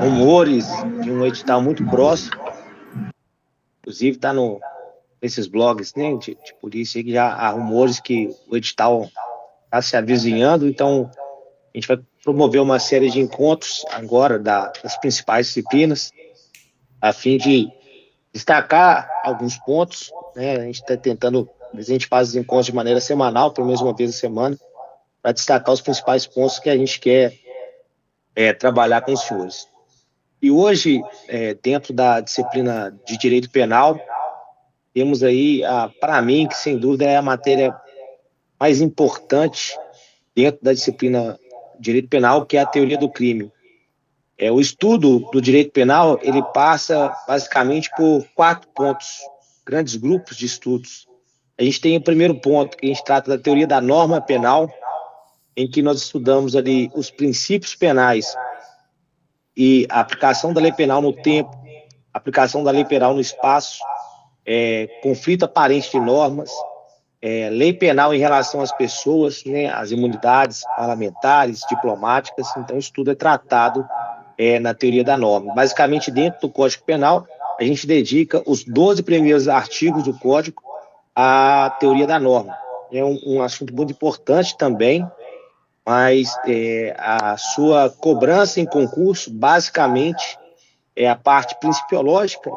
rumores de um edital muito próximo, inclusive está nesses blogs, né, de polícia aí, que já há rumores que o edital está se avizinhando. Então a gente vai promover uma série de encontros agora das principais disciplinas, a fim de destacar alguns pontos, né? A gente está tentando, a gente faz os encontros de maneira semanal, pelo menos uma vez a semana, para destacar os principais pontos que a gente quer trabalhar com os senhores. E hoje, dentro da disciplina de Direito Penal, temos aí, para mim, que sem dúvida é a matéria mais importante dentro da disciplina de Direito Penal, que é a teoria do crime. O estudo do direito penal, ele passa basicamente por 4 pontos, grandes grupos de estudos. A gente tem o primeiro ponto, que a gente trata da teoria da norma penal, em que nós estudamos ali os princípios penais e a aplicação da lei penal no tempo, a aplicação da lei penal no espaço, conflito aparente de normas, lei penal em relação às pessoas, né, as imunidades parlamentares, diplomáticas. Então, isso tudo é tratado na teoria da norma. Basicamente, dentro do Código Penal, a gente dedica os 12 primeiros artigos do Código à teoria da norma. É um assunto muito importante também, mas a sua cobrança em concurso, basicamente, é a parte principiológica,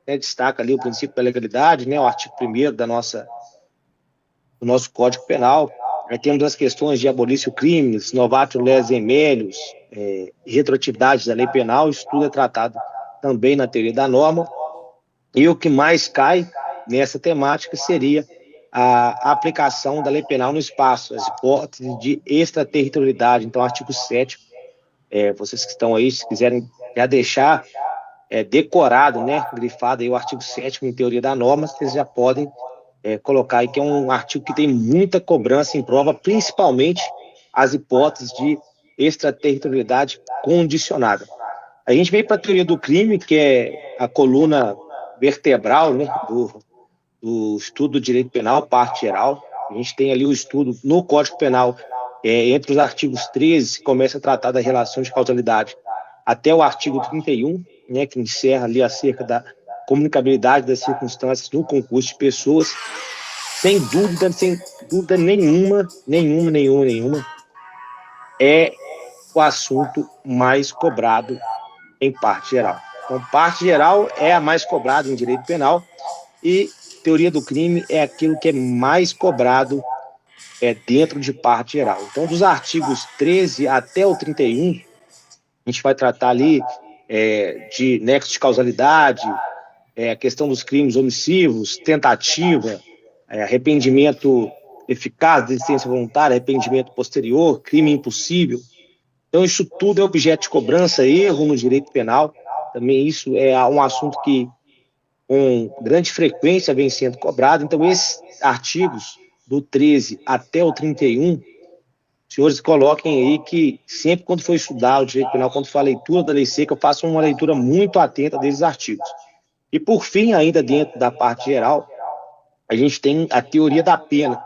né, destaca ali o princípio da legalidade, né, o artigo 1º do nosso Código Penal. Aí temos as questões de abolício crimes, novatio lese melius, retroatividade da lei penal. Isso tudo é tratado também na teoria da norma. E o que mais cai nessa temática seria a aplicação da lei penal no espaço, as hipóteses de extraterritorialidade. Então, artigo 7º, vocês que estão aí, se quiserem já deixar decorado, né, grifado aí o artigo 7º em teoria da norma, vocês já podem colocar aí que é um artigo que tem muita cobrança em prova, principalmente as hipóteses de extraterritorialidade condicionada. A gente vem para a teoria do crime, que é a coluna vertebral, né, do estudo do direito penal, parte geral. A gente tem ali o estudo no Código Penal, entre os artigos 13, que começa a tratar da relação de causalidade, até o artigo 31, né, que encerra ali acerca da comunicabilidade das circunstâncias no concurso de pessoas. Sem dúvida nenhuma, é o assunto mais cobrado em parte geral. Então, parte geral é a mais cobrada em direito penal e teoria do crime é aquilo que é mais cobrado dentro de parte geral. Então, dos artigos 13 até o 31, a gente vai tratar ali de nexo de causalidade, a questão dos crimes omissivos, tentativa, arrependimento eficaz, desistência voluntária, arrependimento posterior, crime impossível. Então, isso tudo é objeto de cobrança, erro no direito penal. Também isso é um assunto que, com grande frequência, vem sendo cobrado. Então, esses artigos, do 13 até o 31, senhores coloquem aí que sempre quando for estudar o direito penal, quando for a leitura da lei seca, eu faço uma leitura muito atenta desses artigos. E, por fim, ainda dentro da parte geral, a gente tem a teoria da pena.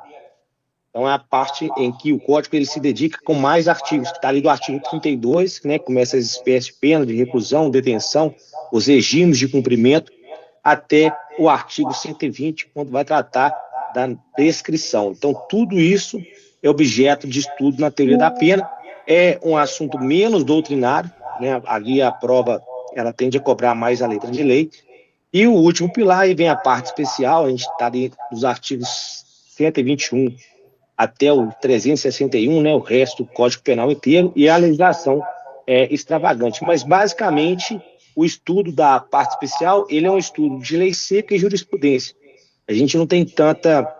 Então, é a parte em que o Código ele se dedica com mais artigos, que está ali do artigo 32, né, começa as espécies de pena, de reclusão, detenção, os regimes de cumprimento, até o artigo 120, quando vai tratar da prescrição. Então, tudo isso é objeto de estudo na teoria da pena. É um assunto menos doutrinário, né, ali a prova ela tende a cobrar mais a letra de lei. E o último pilar, aí vem a parte especial, a gente está ali nos artigos 121 até o 361, né, o resto do Código Penal inteiro, e a legislação extravagante. Mas, basicamente, o estudo da parte especial, ele é um estudo de lei seca e jurisprudência. A gente não tem tanta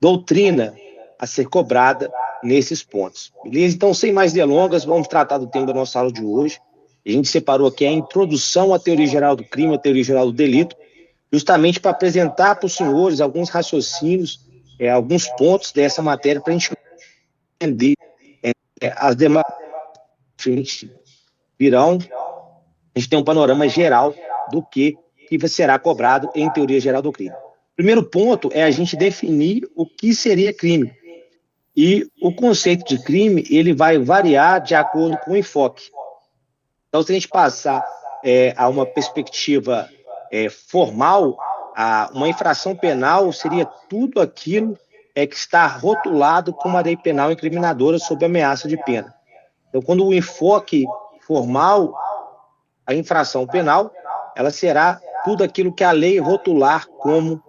doutrina a ser cobrada nesses pontos. Beleza? Então, sem mais delongas, vamos tratar do tema da nossa aula de hoje. A gente separou aqui a introdução à teoria geral do crime, a teoria geral do delito, justamente para apresentar para os senhores alguns raciocínios, alguns pontos dessa matéria para a gente entender as demais virão. A gente tem um panorama geral do que será cobrado em teoria geral do crime. Primeiro ponto é a gente definir o que seria crime. E o conceito de crime, ele vai variar de acordo com o enfoque. Então, se a gente passar a uma perspectiva formal, uma infração penal seria tudo aquilo que está rotulado como uma lei penal incriminadora sob ameaça de pena. Então, quando o enfoque formal, a infração penal, ela será tudo aquilo que a lei rotular como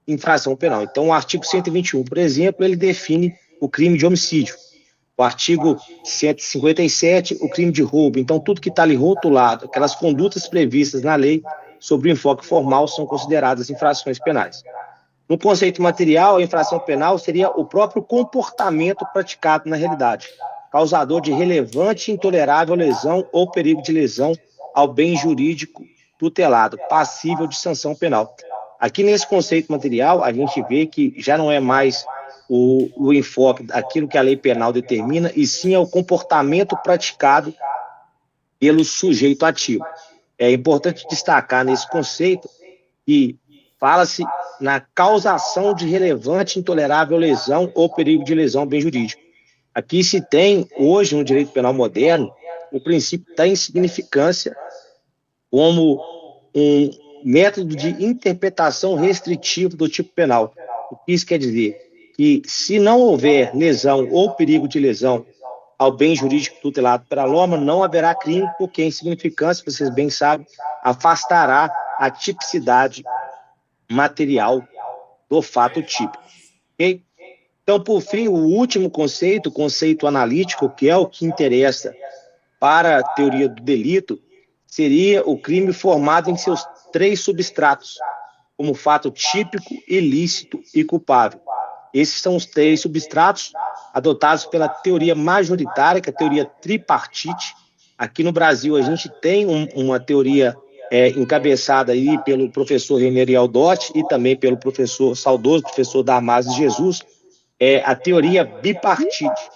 infração penal. Então, o artigo 121, por exemplo, ele define o crime de homicídio. O artigo 157, o crime de roubo. Então, tudo que está ali rotulado, aquelas condutas previstas na lei sobre o enfoque formal são consideradas infrações penais. No conceito material, a infração penal seria o próprio comportamento praticado na realidade, causador de relevante e intolerável lesão ou perigo de lesão ao bem jurídico tutelado, passível de sanção penal. Aqui nesse conceito material, a gente vê que já não é mais o enfoque daquilo que a lei penal determina, e sim é o comportamento praticado pelo sujeito ativo. É importante destacar nesse conceito que fala-se na causação de relevante e intolerável lesão ou perigo de lesão ao bem jurídico. Aqui se tem, hoje, no direito penal moderno, o princípio da insignificância como um método de interpretação restritiva do tipo penal. O que isso quer dizer? Que se não houver lesão ou perigo de lesão ao bem jurídico tutelado pela norma, não haverá crime, porque a insignificância, vocês bem sabem, afastará a tipicidade material do fato típico. Okay? Então, por fim, o último conceito, o conceito analítico, que é o que interessa para a teoria do delito, seria o crime formado em seus 3 substratos, como fato típico, ilícito e culpável. Esses são os 3 substratos adotados pela teoria majoritária, que é a teoria tripartite. Aqui no Brasil, a gente tem uma teoria encabeçada aí pelo professor René Aldotti e também pelo saudoso professor Damaso Jesus, a teoria bipartite.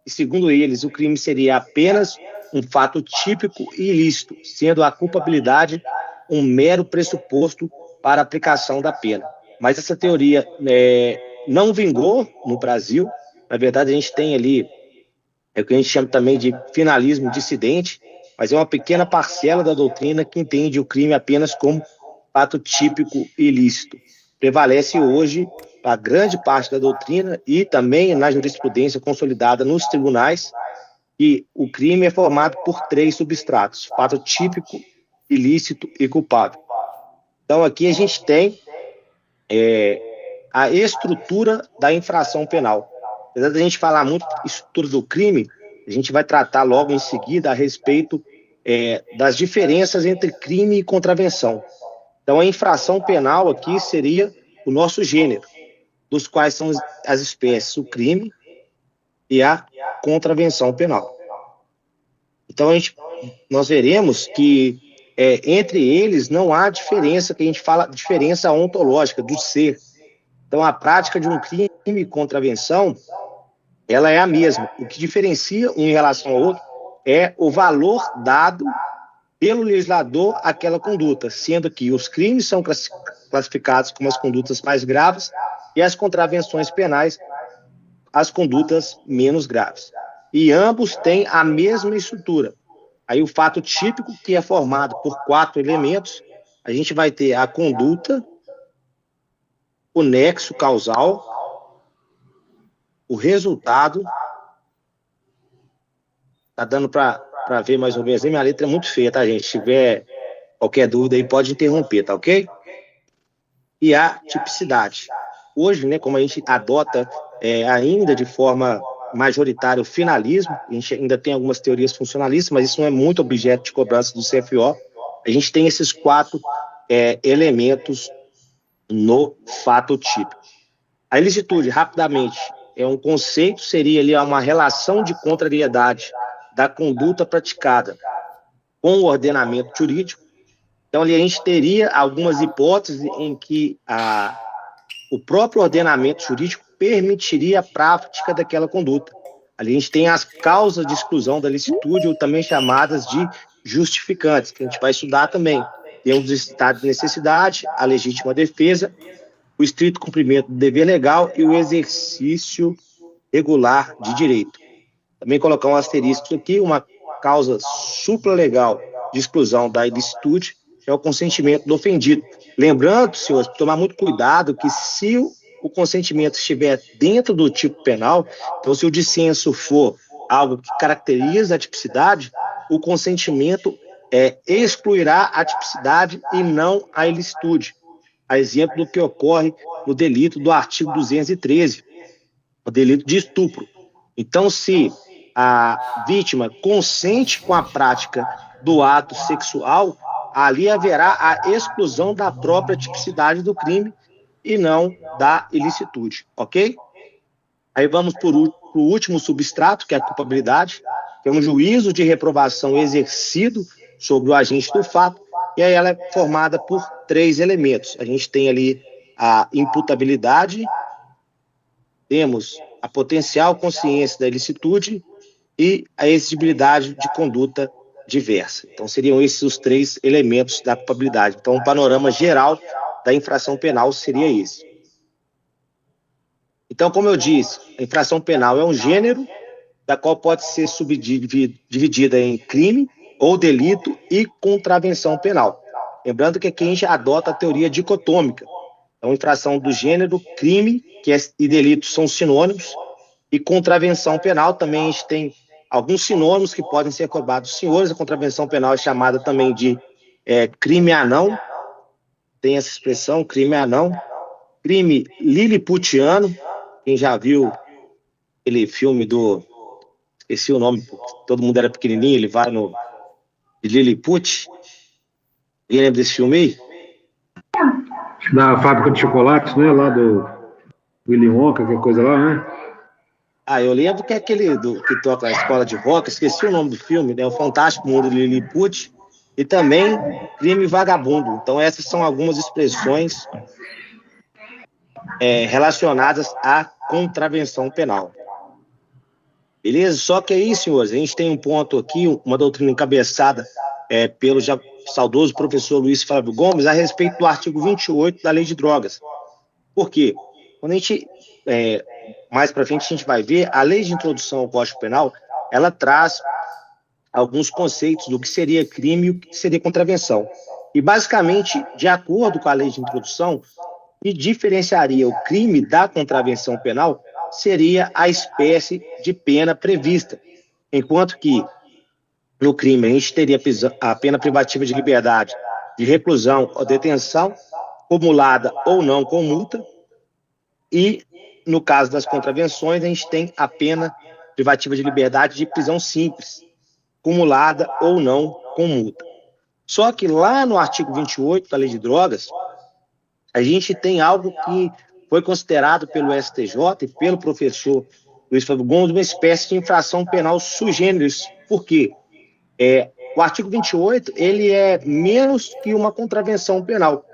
E, segundo eles, o crime seria apenas um fato típico e ilícito, sendo a culpabilidade um mero pressuposto para a aplicação da pena. Mas essa teoria não vingou no Brasil. Na verdade, a gente tem ali o que a gente chama também de finalismo dissidente, mas é uma pequena parcela da doutrina que entende o crime apenas como fato típico e ilícito. Prevalece hoje a grande parte da doutrina e também na jurisprudência consolidada nos tribunais, que o crime é formado por 3 substratos: fato típico, ilícito e culpável. Então, aqui a gente tem a estrutura da infração penal. Apesar de a gente falar muito de estrutura do crime, a gente vai tratar logo em seguida a respeito das diferenças entre crime e contravenção. Então, a infração penal aqui seria o nosso gênero, dos quais são as espécies, o crime e a contravenção penal. Então, nós veremos que entre eles não há diferença, que a gente fala diferença ontológica do ser. Então, a prática de um crime e contravenção, ela é a mesma. O que diferencia um em relação ao outro é o valor dado pelo legislador àquela conduta, sendo que os crimes são classificados como as condutas mais graves e as contravenções penais as condutas menos graves. E ambos têm a mesma estrutura. Aí o fato típico, que é formado por 4 elementos, a gente vai ter a conduta, o nexo causal, o resultado. Tá dando para ver mais ou menos. Minha letra é muito feia, tá, gente? Se tiver qualquer dúvida aí, pode interromper, tá ok? E a tipicidade. Hoje, né, como a gente adota ainda de forma majoritária o finalismo, a gente ainda tem algumas teorias funcionalistas, mas isso não é muito objeto de cobrança do CFO. A gente tem esses 4 elementos no fato típico. A ilicitude, rapidamente, é um conceito, seria ali uma relação de contrariedade da conduta praticada com o ordenamento jurídico. Então, ali a gente teria algumas hipóteses em que o próprio ordenamento jurídico permitiria a prática daquela conduta. Ali a gente tem as causas de exclusão da licitude, ou também chamadas de justificantes, que a gente vai estudar também. Temos o estado de necessidade, a legítima defesa, o estrito cumprimento do dever legal e o exercício regular de direito. Também colocar um asterisco aqui, uma causa supralegal de exclusão da ilicitude é o consentimento do ofendido. Lembrando, senhores, tomar muito cuidado que se o consentimento estiver dentro do tipo penal, então se o dissenso for algo que caracteriza a tipicidade, o consentimento excluirá a tipicidade e não a ilicitude. A exemplo do que ocorre no delito do artigo 213, o delito de estupro. Então, se a vítima consente com a prática do ato sexual, ali haverá a exclusão da própria tipicidade do crime e não da ilicitude, ok? Aí vamos para o último substrato, que é a culpabilidade, que é um juízo de reprovação exercido sobre o agente do fato, e aí ela é formada por 3 elementos. A gente tem ali a imputabilidade, temos a potencial consciência da ilicitude e a exigibilidade de conduta diversa. Então, seriam esses os 3 elementos da culpabilidade. Então, o panorama geral da infração penal seria esse. Então, como eu disse, a infração penal é um gênero da qual pode ser subdividida em crime ou delito e contravenção penal. Lembrando que aqui a gente adota a teoria dicotômica. Então, infração do gênero, crime e delito são sinônimos, e contravenção penal também a gente tem alguns sinônimos que podem ser cobrados dos senhores. A contravenção penal é chamada também de crime anão, tem essa expressão, crime anão, crime liliputiano, quem já viu aquele filme esqueci o nome, todo mundo era pequenininho, ele vai no de Lilliput. Alguém lembra desse filme aí? Da fábrica de chocolates, né? Lá do Willy Wonka, aquela coisa lá, né? Eu lembro que é aquele que toca a escola de rock, esqueci o nome do filme, né? O Fantástico Mundo de Lilliput, e também Crime Vagabundo. Então, essas são algumas expressões relacionadas à contravenção penal. Beleza? Só que aí, senhores, a gente tem um ponto aqui, uma doutrina encabeçada pelo já saudoso professor Luiz Flávio Gomes a respeito do artigo 28 da Lei de Drogas. Por quê? Quando a gente, mais para frente, a gente vai ver, a Lei de Introdução ao Código Penal, ela traz alguns conceitos do que seria crime e o que seria contravenção. E, basicamente, de acordo com a Lei de Introdução, o que diferenciaria o crime da contravenção penal seria a espécie de pena prevista, enquanto que no crime a gente teria a pena privativa de liberdade de reclusão ou detenção, cumulada ou não com multa, e no caso das contravenções a gente tem a pena privativa de liberdade de prisão simples, cumulada ou não com multa. Só que lá no artigo 28 da Lei de Drogas, a gente tem algo que foi considerado pelo STJ e pelo professor Luiz Flávio Gomes uma espécie de infração penal sui generis. Por quê? O artigo 28 ele é menos que uma contravenção penal.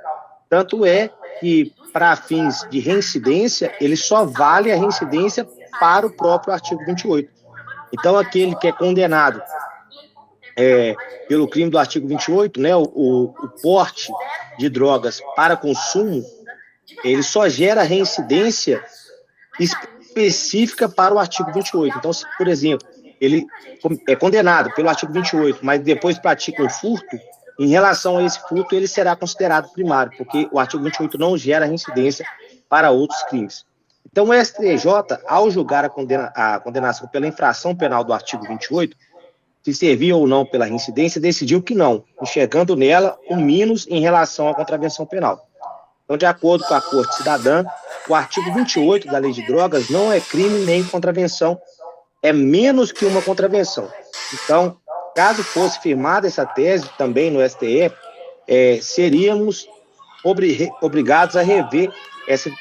Tanto é que, para fins de reincidência, ele só vale a reincidência para o próprio artigo 28. Então, aquele que é condenado pelo crime do artigo 28, né, o porte de drogas para consumo, ele só gera reincidência específica para o artigo 28. Então, se, por exemplo, ele é condenado pelo artigo 28, mas depois pratica um furto, em relação a esse furto, ele será considerado primário, porque o artigo 28 não gera reincidência para outros crimes. Então, o STJ, ao julgar a condenação pela infração penal do artigo 28, se servia ou não pela reincidência, decidiu que não, enxergando nela um mínus em relação à contravenção penal. Então, de acordo com a Corte Cidadã, o artigo 28 da Lei de Drogas não é crime nem contravenção, é menos que uma contravenção. Então, caso fosse firmada essa tese também no STF, seríamos obrigados a rever essa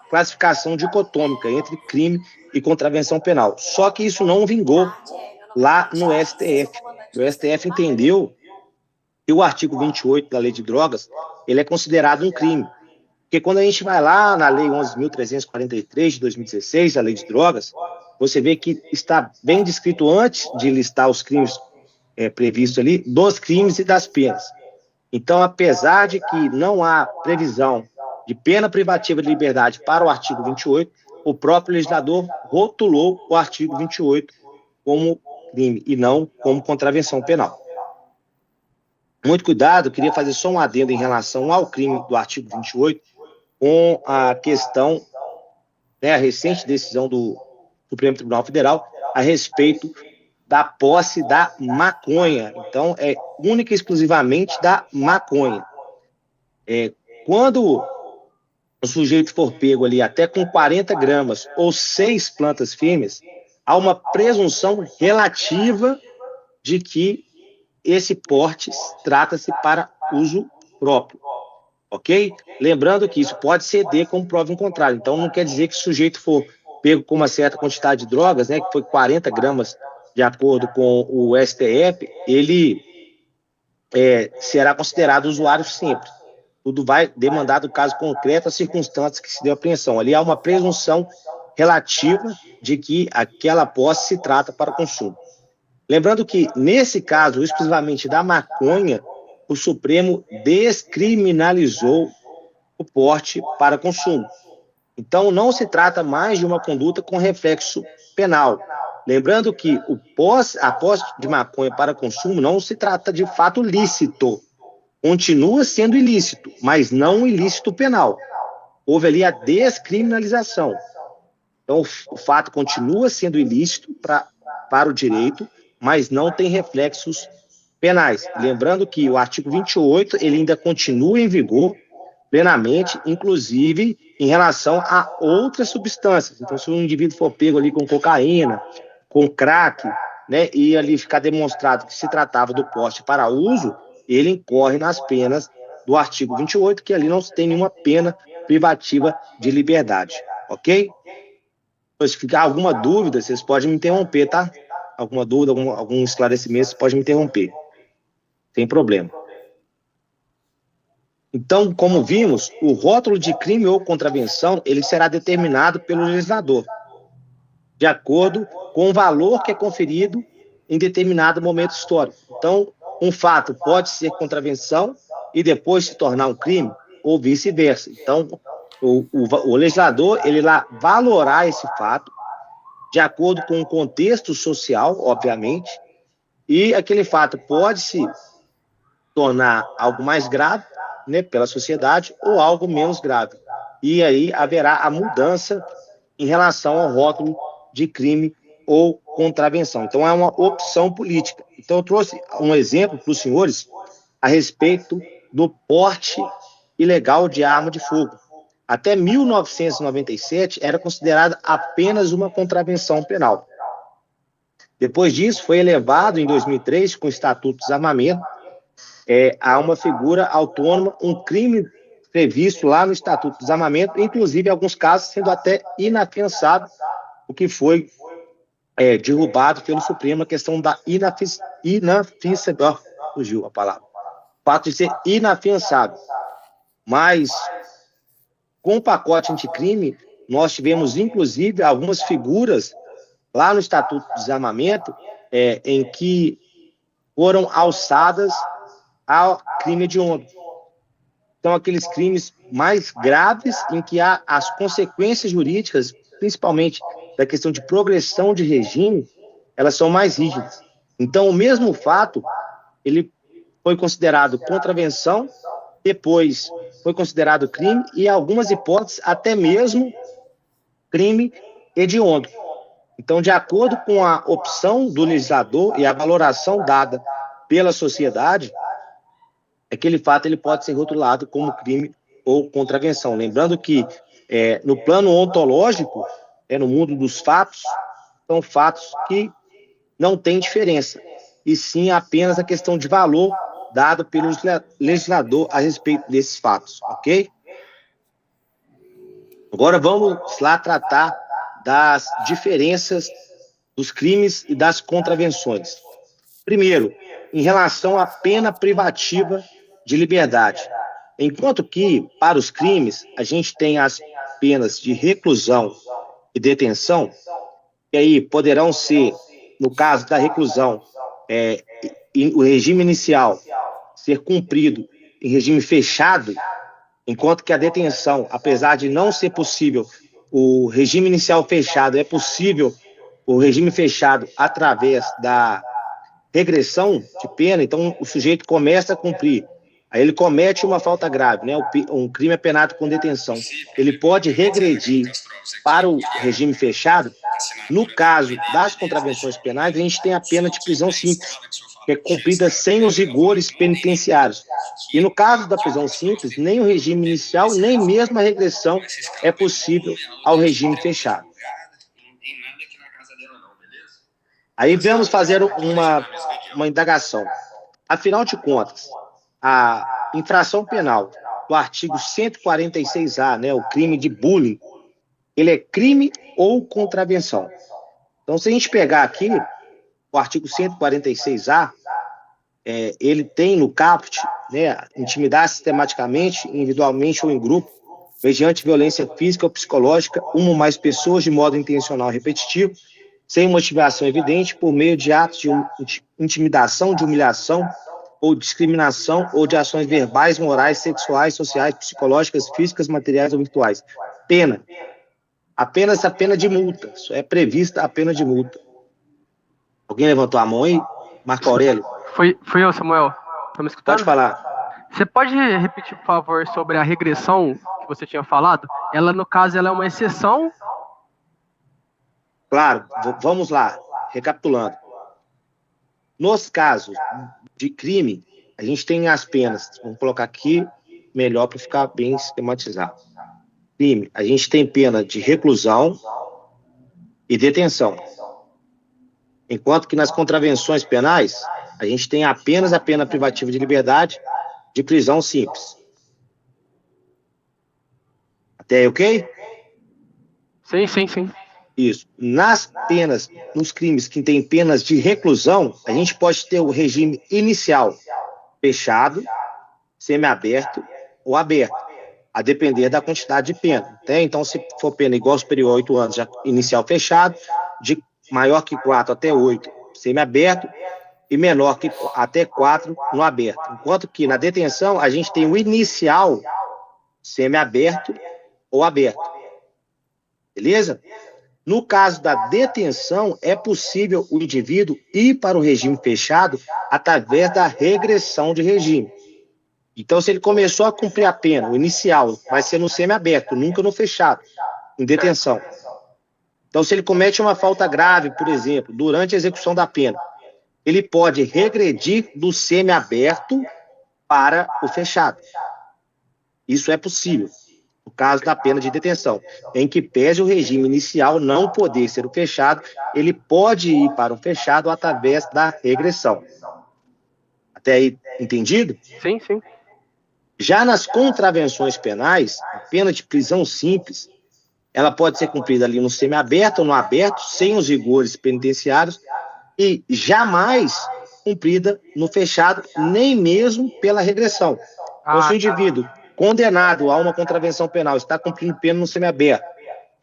classificação dicotômica entre crime e contravenção penal. Só que isso não vingou lá no STF. O STF entendeu que o artigo 28 da Lei de Drogas ele é considerado um crime. Porque quando a gente vai lá na Lei 11.343 de 2016, a Lei de Drogas, você vê que está bem descrito antes de listar os crimes previstos ali, dos crimes e das penas. Então, apesar de que não há previsão de pena privativa de liberdade para o artigo 28, o próprio legislador rotulou o artigo 28 como crime e não como contravenção penal. Muito cuidado, queria fazer só um adendo em relação ao crime do artigo 28, com a questão, a recente decisão do Supremo Tribunal Federal a respeito da posse da maconha. Então, é única e exclusivamente da maconha. Quando o sujeito for pego ali até com 40 gramas ou 6 plantas firmes, há uma presunção relativa de que esse porte trata-se para uso próprio, ok? Lembrando que isso pode ceder como prova em contrário. Então, não quer dizer que se o sujeito for pego com uma certa quantidade de drogas, que foi 40 gramas, de acordo com o STF, ele será considerado usuário sempre. Tudo vai demandar do caso concreto, as circunstâncias que se deu a apreensão. Ali há uma presunção relativa de que aquela posse se trata para consumo. Lembrando que, nesse caso, exclusivamente da maconha, o Supremo descriminalizou o porte para consumo. Então, não se trata mais de uma conduta com reflexo penal. Lembrando que a posse de maconha para consumo não se trata de fato lícito. Continua sendo ilícito, mas não um ilícito penal. Houve ali a descriminalização. Então, o fato continua sendo ilícito para o direito, mas não tem reflexos penais. Lembrando que o artigo 28, ele ainda continua em vigor plenamente, inclusive em relação a outras substâncias. Então, se um indivíduo for pego ali com cocaína, com crack, e ali ficar demonstrado que se tratava do porte para uso, ele incorre nas penas do artigo 28, que ali não se tem nenhuma pena privativa de liberdade, ok? Se ficar alguma dúvida, vocês podem me interromper, tá? Alguma dúvida, algum esclarecimento, vocês podem me interromper. Sem problema. Então, como vimos, o rótulo de crime ou contravenção, ele será determinado pelo legislador, de acordo com o valor que é conferido em determinado momento histórico. Então, um fato pode ser contravenção e depois se tornar um crime, ou vice-versa. Então, o legislador, ele lá valorar esse fato, de acordo com o contexto social, obviamente, e aquele fato pode se tornar algo mais grave, pela sociedade, ou algo menos grave. E aí haverá a mudança em relação ao rótulo de crime ou contravenção. Então, é uma opção política. Então, eu trouxe um exemplo para os senhores a respeito do porte ilegal de arma de fogo. Até 1997, era considerada apenas uma contravenção penal. Depois disso, foi elevado em 2003, com o Estatuto do Desarmamento, a uma figura autônoma, um crime previsto lá no Estatuto do Desarmamento, inclusive, em alguns casos, sendo até inafiançável, o que foi derrubado pelo Supremo, a questão da inafiançável, fugiu a palavra, o fato de ser inafiançável. Mas, com o pacote anticrime, nós tivemos, inclusive, algumas figuras lá no Estatuto do Desarmamento, em que foram alçadas ao crime hediondo. Então, aqueles crimes mais graves em que há as consequências jurídicas, principalmente da questão de progressão de regime, elas são mais rígidas. Então, o mesmo fato, ele foi considerado contravenção, depois foi considerado crime e, em algumas hipóteses, até mesmo crime hediondo. Então, de acordo com a opção do legislador e a valoração dada pela sociedade, aquele fato ele pode ser rotulado como crime ou contravenção. Lembrando que, no plano ontológico, no mundo dos fatos, são fatos que não têm diferença, e sim apenas a questão de valor dado pelo legislador a respeito desses fatos, ok? Agora vamos lá tratar das diferenças dos crimes e das contravenções. Primeiro, em relação à pena privativa de liberdade. Enquanto que, para os crimes, a gente tem as penas de reclusão e detenção, que aí poderão ser, no caso da reclusão, o regime inicial ser cumprido em regime fechado, enquanto que a detenção, apesar de não ser possível o regime inicial fechado é possível, o regime fechado através da regressão de pena. Então o sujeito começa a cumprir, aí ele comete uma falta grave, né? Um crime é penado com detenção. Ele pode regredir para o regime fechado. No caso das contravenções penais, a gente tem a pena de prisão simples, que é cumprida sem os rigores penitenciários. E no caso da prisão simples, nem o regime inicial, nem mesmo a regressão é possível ao regime fechado. Aí vamos fazer uma indagação. Afinal de contas, a infração penal do artigo 146-A, né, o crime de bullying, ele é crime ou contravenção? Então, se a gente pegar aqui o artigo 146-A, ele tem no caput, né, intimidar sistematicamente, individualmente ou em grupo, mediante violência física ou psicológica, uma ou mais pessoas de modo intencional e repetitivo, sem motivação evidente, por meio de atos de intimidação, de humilhação ou discriminação, ou de ações verbais, morais, sexuais, sociais, psicológicas, físicas, materiais ou virtuais. Pena. Apenas a pena de multa. É prevista a pena de multa. Alguém levantou a mão aí? Marco Aurélio? Foi eu, Samuel. Tá me escutando? Pode falar. Você pode repetir, por favor, sobre a regressão que você tinha falado? Ela, no caso, ela é uma exceção? Claro, vamos lá, recapitulando. Nos casos de crime, a gente tem as penas, vamos colocar aqui melhor para ficar bem sistematizado. Crime, a gente tem pena de reclusão e detenção. Enquanto que nas contravenções penais, a gente tem apenas a pena privativa de liberdade de prisão simples. Até aí, ok? Sim. Isso. Nas penas, nos crimes que tem penas de reclusão, a gente pode ter o regime inicial fechado, semiaberto ou aberto, a depender da quantidade de pena. Então, se for pena igual ou superior a 8 anos, já inicial fechado, de maior que 4 até 8, semiaberto, e menor que até 4 no aberto. Enquanto que na detenção, a gente tem o inicial semiaberto ou aberto. Beleza? No caso da detenção, é possível o indivíduo ir para o regime fechado através da regressão de regime. Então, se ele começou a cumprir a pena, o inicial vai ser no semiaberto, nunca no fechado, em detenção. Então, se ele comete uma falta grave, por exemplo, durante a execução da pena, ele pode regredir do semiaberto para o fechado. Isso é possível. No caso da pena de detenção, em que pese o regime inicial não poder ser o fechado, ele pode ir para o fechado através da regressão. Até aí, entendido? Sim. Já nas contravenções penais, a pena de prisão simples, ela pode ser cumprida ali no semiaberto ou no aberto, sem os rigores penitenciários, e jamais cumprida no fechado, nem mesmo pela regressão. Então, se o indivíduo condenado a uma contravenção penal está cumprindo pena no semiaberto,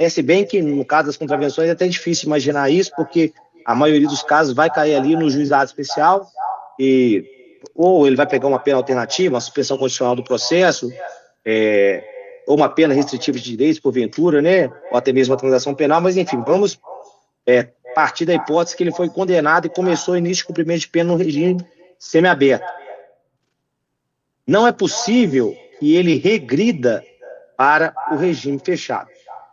se bem que no caso das contravenções é até difícil imaginar isso, porque a maioria dos casos vai cair ali no juizado especial, ou ele vai pegar uma pena alternativa, uma suspensão condicional do processo, ou uma pena restritiva de direitos, porventura, né? Ou até mesmo uma transação penal, mas enfim, vamos partir da hipótese que ele foi condenado e começou o início de cumprimento de pena no regime semiaberto. Não é possível que ele regrida para o regime fechado.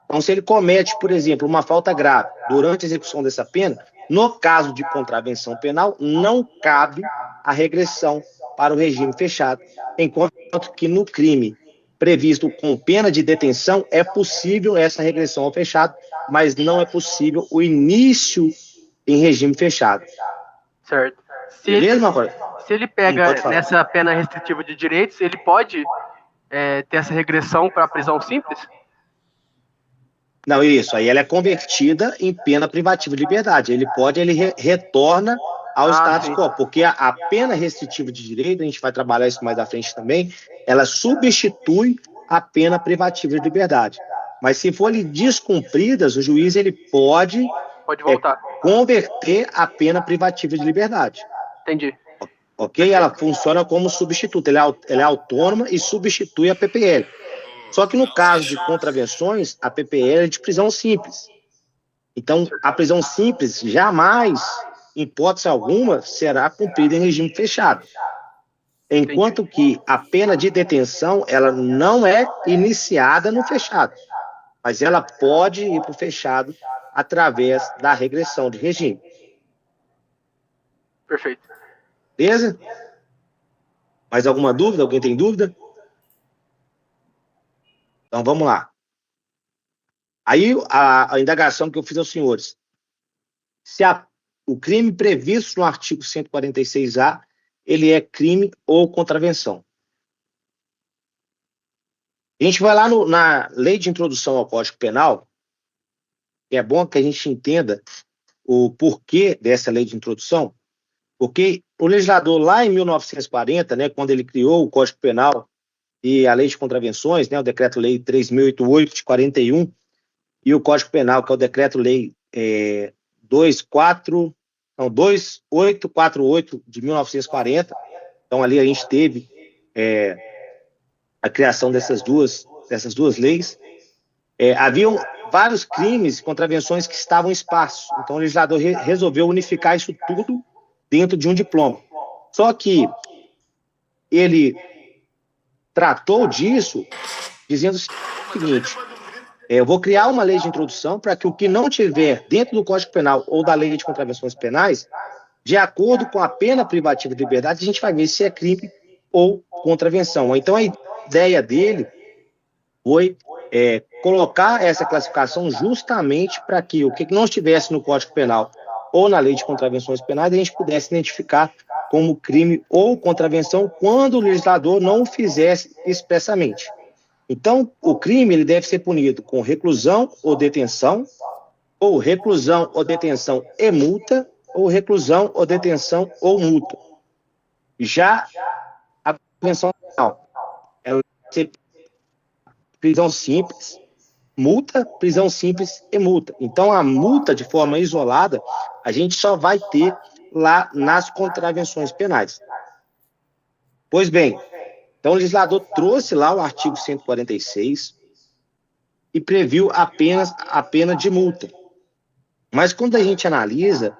Então, se ele comete, por exemplo, uma falta grave durante a execução dessa pena, no caso de contravenção penal, não cabe a regressão para o regime fechado, enquanto que no crime previsto com pena de detenção é possível essa regressão ao fechado, mas não é possível o início em regime fechado. Certo. Beleza, Marco? Se ele pega nessa pena restritiva de direitos, ele pode ter essa regressão para a prisão simples? Não, isso. Aí ela é convertida em pena privativa de liberdade. Ele retorna ao status quo, porque a pena restritiva de direito, a gente vai trabalhar isso mais à frente também, ela substitui a pena privativa de liberdade. Mas se forem descumpridas, o juiz ele pode voltar. Converter a pena privativa de liberdade. Entendi. Ok? Ela funciona como substituto. Ela é autônoma e substitui a PPL. Só que no caso de contravenções, a PPL é de prisão simples. Então, a prisão simples jamais, em hipótese alguma, será cumprida em regime fechado. Enquanto que a pena de detenção, ela não é iniciada no fechado, mas ela pode ir para o fechado através da regressão de regime. Perfeito. Beleza? Mais alguma dúvida? Alguém tem dúvida? Então, vamos lá. Aí, a indagação que eu fiz aos senhores. Se o crime previsto no artigo 146A, ele é crime ou contravenção. A gente vai lá na Lei de Introdução ao Código Penal, e é bom que a gente entenda o porquê dessa lei de introdução, porque o legislador lá em 1940, né, quando ele criou o Código Penal e a Lei de Contravenções, né, o Decreto-Lei 3.088 de 41, e o Código Penal, que é o Decreto-Lei 2848 de 1940. Então, ali a gente teve a criação dessas duas leis. Haviam vários crimes e contravenções que estavam esparsos. Então, o legislador resolveu unificar isso tudo dentro de um diploma. Só que ele tratou disso dizendo o seguinte: eu vou criar uma lei de introdução para que o que não tiver dentro do Código Penal ou da Lei de Contravenções Penais, de acordo com a pena privativa de liberdade, a gente vai ver se é crime ou contravenção. Então, a ideia dele foi colocar essa classificação justamente para que o que não estivesse no Código Penal ou na Lei de Contravenções Penais, a gente pudesse identificar como crime ou contravenção quando o legislador não o fizesse expressamente. Então, o crime ele deve ser punido com reclusão ou detenção e multa, ou reclusão ou detenção ou multa. Já a contravenção penal, ela deve ser prisão simples, multa, prisão simples e multa. Então, a multa, de forma isolada, a gente só vai ter lá nas contravenções penais. Pois bem, então o legislador trouxe lá o artigo 146 e previu apenas a pena de multa. Mas quando a gente analisa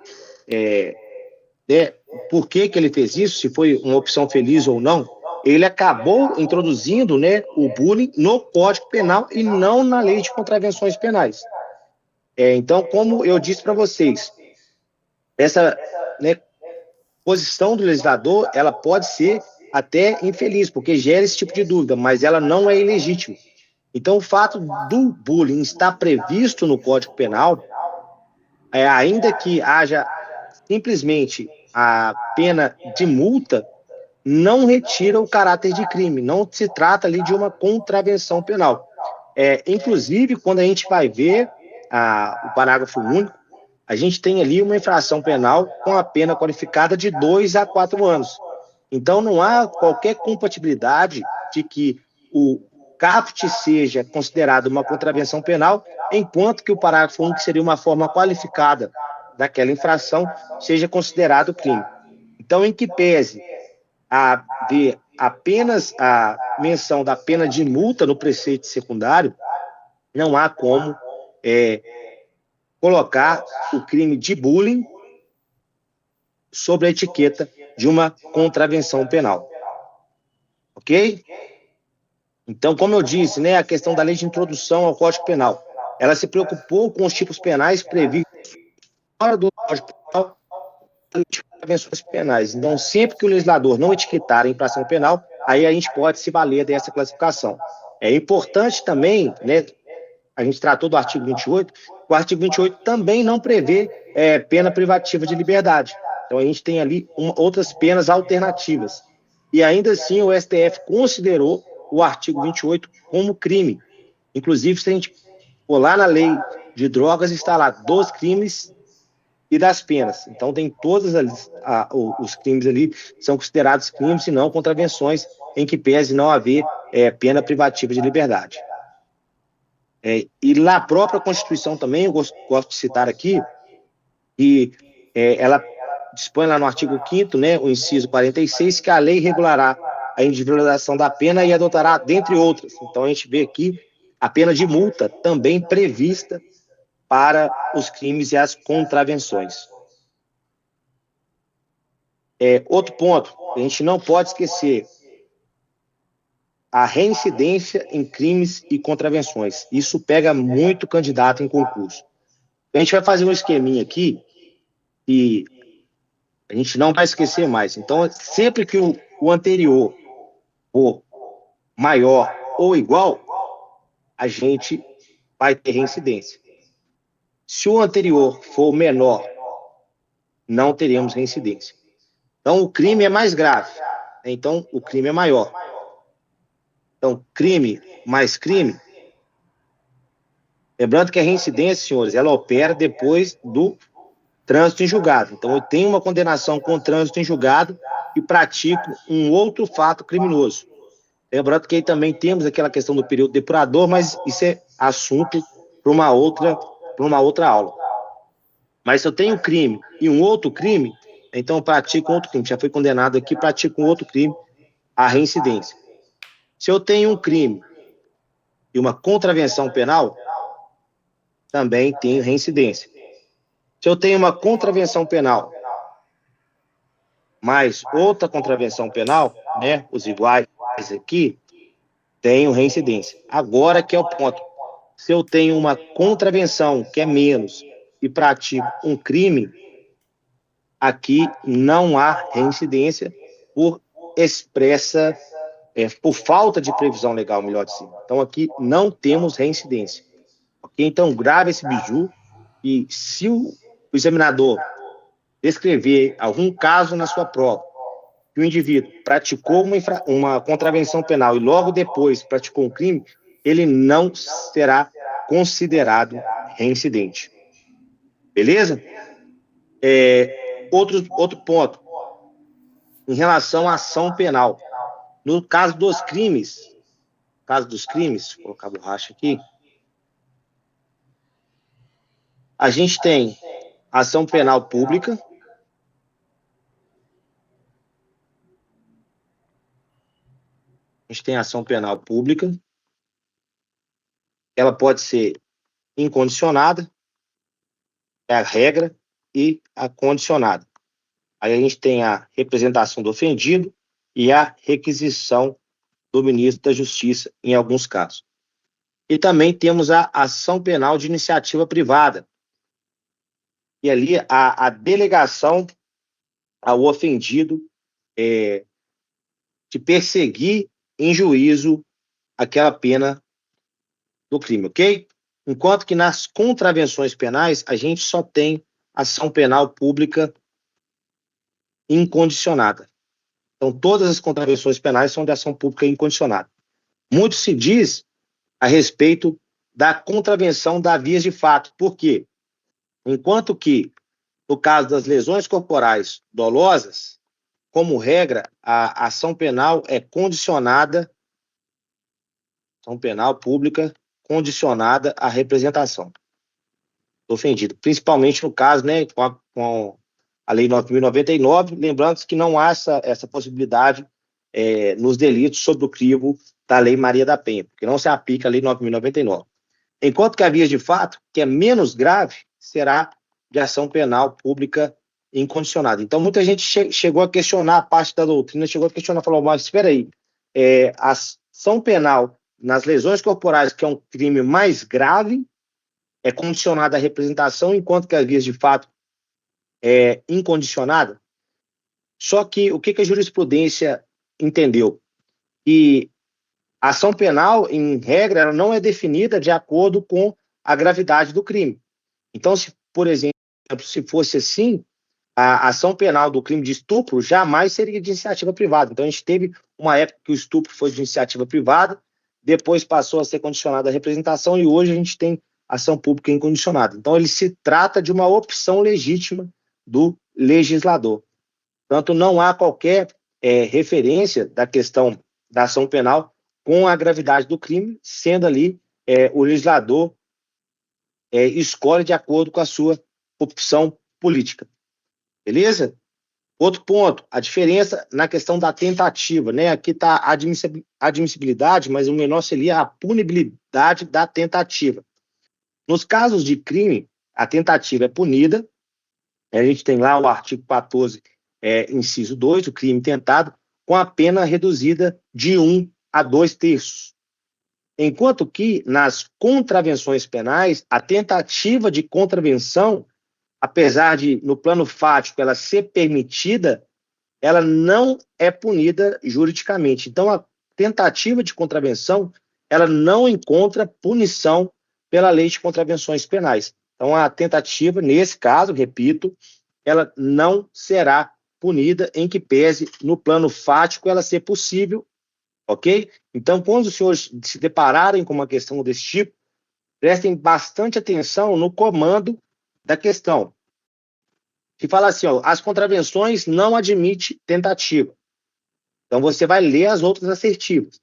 por que ele fez isso, se foi uma opção feliz ou não, ele acabou introduzindo, né, o bullying no Código Penal e não na Lei de Contravenções Penais. Então, como eu disse para vocês, essa, né, posição do legislador, ela pode ser até infeliz, porque gera esse tipo de dúvida, mas ela não é ilegítima. Então, o fato do bullying estar previsto no Código Penal, ainda que haja simplesmente a pena de multa, não retira o caráter de crime, não se trata ali de uma contravenção penal. Inclusive, quando a gente vai ver o parágrafo único, a gente tem ali uma infração penal com a pena qualificada de 2 a 4 anos. Então, não há qualquer compatibilidade de que o caput seja considerado uma contravenção penal, enquanto que o parágrafo único, que seria uma forma qualificada daquela infração, seja considerado crime. Então, em que pese haver apenas a menção da pena de multa no preceito secundário, não há como colocar o crime de bullying sobre a etiqueta de uma contravenção penal. Ok? Então, como eu disse, né, a questão da lei de introdução ao Código Penal, ela se preocupou com os tipos penais previstos fora do Código Penal de contravenções penais. Então, sempre que o legislador não etiquetar a infração penal, aí a gente pode se valer dessa classificação. É importante também, né, a gente tratou do artigo 28, o artigo 28 também não prevê pena privativa de liberdade. Então, a gente tem ali outras penas alternativas. E ainda assim, o STF considerou o artigo 28 como crime. Inclusive, se a gente for lá na lei de drogas, está lá dos crimes e das penas. Então, tem todos os crimes ali, são considerados crimes e não contravenções, em que pese não haver pena privativa de liberdade. E na própria Constituição também, eu gosto de citar aqui, que ela dispõe lá no artigo 5º, né, o inciso 46, que a lei regulará a individualização da pena e adotará, dentre outras. Então, a gente vê aqui a pena de multa também prevista para os crimes e as contravenções. Outro ponto, a gente não pode esquecer a reincidência em crimes e contravenções. Isso pega muito candidato em concurso. A gente vai fazer um esqueminha aqui e a gente não vai esquecer mais. Então, sempre que o anterior for maior ou igual, a gente vai ter reincidência. Se o anterior for menor, não teremos reincidência. Então, o crime é mais grave. Então, o crime é maior. Então, crime mais crime. Lembrando que a reincidência, senhores, ela opera depois do trânsito em julgado. Então, eu tenho uma condenação com trânsito em julgado e pratico um outro fato criminoso. Lembrando que aí também temos aquela questão do período depurador, mas isso é assunto para uma outra aula. Mas se eu tenho um crime e um outro crime, então eu pratico outro crime. Já foi condenado aqui, pratico um outro crime, a reincidência. Se eu tenho um crime e uma contravenção penal, também tenho reincidência. Se eu tenho uma contravenção penal mais outra contravenção penal, né, os iguais aqui, tenho reincidência. Agora que é o ponto. Se eu tenho uma contravenção que é menos e pratico um crime, aqui não há reincidência por por falta de previsão legal, melhor dizendo. Então, aqui não temos reincidência. Okay? Então, grave esse biju e se o examinador descrever algum caso na sua prova que o indivíduo praticou uma contravenção penal e logo depois praticou um crime, ele não será considerado reincidente. Beleza? Outro ponto, em relação à ação penal. No caso dos crimes, vou colocar a borracha aqui, a gente tem ação penal pública, ela pode ser incondicionada, é a regra, e a condicionada. Aí a gente tem a representação do ofendido e a requisição do ministro da Justiça, em alguns casos. E também temos a ação penal de iniciativa privada. E ali a delegação ao ofendido de perseguir em juízo aquela pena do crime, ok? Enquanto que nas contravenções penais, a gente só tem ação penal pública incondicionada. Então, todas as contravenções penais são de ação pública incondicionada. Muito se diz a respeito da contravenção da vias de fato. Por quê? Enquanto que, no caso das lesões corporais dolosas, como regra, a ação penal é condicionada, ação penal pública condicionada à representação do ofendido, principalmente no caso, né, com a Lei 9.099, lembrando que não há essa possibilidade nos delitos sob o crivo da Lei Maria da Penha, porque não se aplica a Lei 9.099. Enquanto que a via de fato, que é menos grave, será de ação penal pública incondicionada. Então, muita gente chegou a questionar a parte da doutrina, falou, mas espera aí, a ação penal nas lesões corporais, que é um crime mais grave, é condicionada à representação, enquanto que as vias de fato é incondicionada. Só que o que a jurisprudência entendeu? Que a ação penal, em regra, ela não é definida de acordo com a gravidade do crime. Então, se, por exemplo, se fosse assim, a ação penal do crime de estupro jamais seria de iniciativa privada. Então, a gente teve uma época que o estupro foi de iniciativa privada, depois passou a ser condicionado à representação e hoje a gente tem ação pública incondicionada. Então, ele se trata de uma opção legítima do legislador. Portanto, não há qualquer referência da questão da ação penal com a gravidade do crime, sendo ali o legislador escolhe de acordo com a sua opção política. Beleza? Outro ponto, a diferença na questão da tentativa, né? Aqui está a admissibilidade, mas o menor seria a punibilidade da tentativa. Nos casos de crime, a tentativa é punida, a gente tem lá o artigo 14, inciso 2, o crime tentado, com a pena reduzida de 1 a 2/3. Enquanto que, nas contravenções penais, a tentativa de contravenção, apesar de, no plano fático, ela ser permitida, ela não é punida juridicamente. Então, a tentativa de contravenção, ela não encontra punição pela lei de contravenções penais. Então, a tentativa, nesse caso, repito, ela não será punida, em que pese no plano fático ela ser possível, ok? Então, quando os senhores se depararem com uma questão desse tipo, prestem bastante atenção no comando da questão, que fala assim, ó, as contravenções não admitem tentativa. Então, você vai ler as outras assertivas.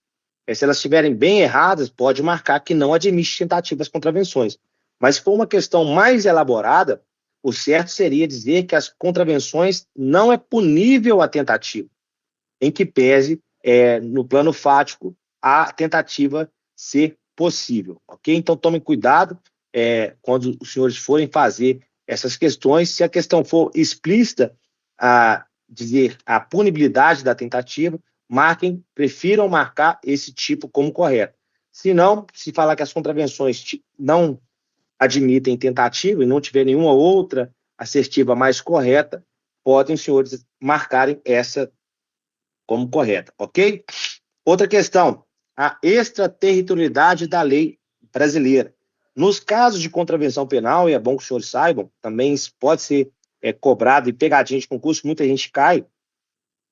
Se elas estiverem bem erradas, pode marcar que não admite tentativas contravenções. Mas se for uma questão mais elaborada, o certo seria dizer que as contravenções não é punível a tentativa, em que pese, no plano fático, a tentativa ser possível, ok? Então, tomem cuidado quando os senhores forem fazer essas questões. Se a questão for explícita a dizer a punibilidade da tentativa, prefiram marcar esse tipo como correto. Se não, se falar que as contravenções não admitem tentativa e não tiver nenhuma outra assertiva mais correta, podem os senhores marcarem essa como correta, ok? Outra questão, a extraterritorialidade da lei brasileira. Nos casos de contravenção penal, e é bom que os senhores saibam, também pode ser cobrado e pegadinha de concurso, muita gente cai,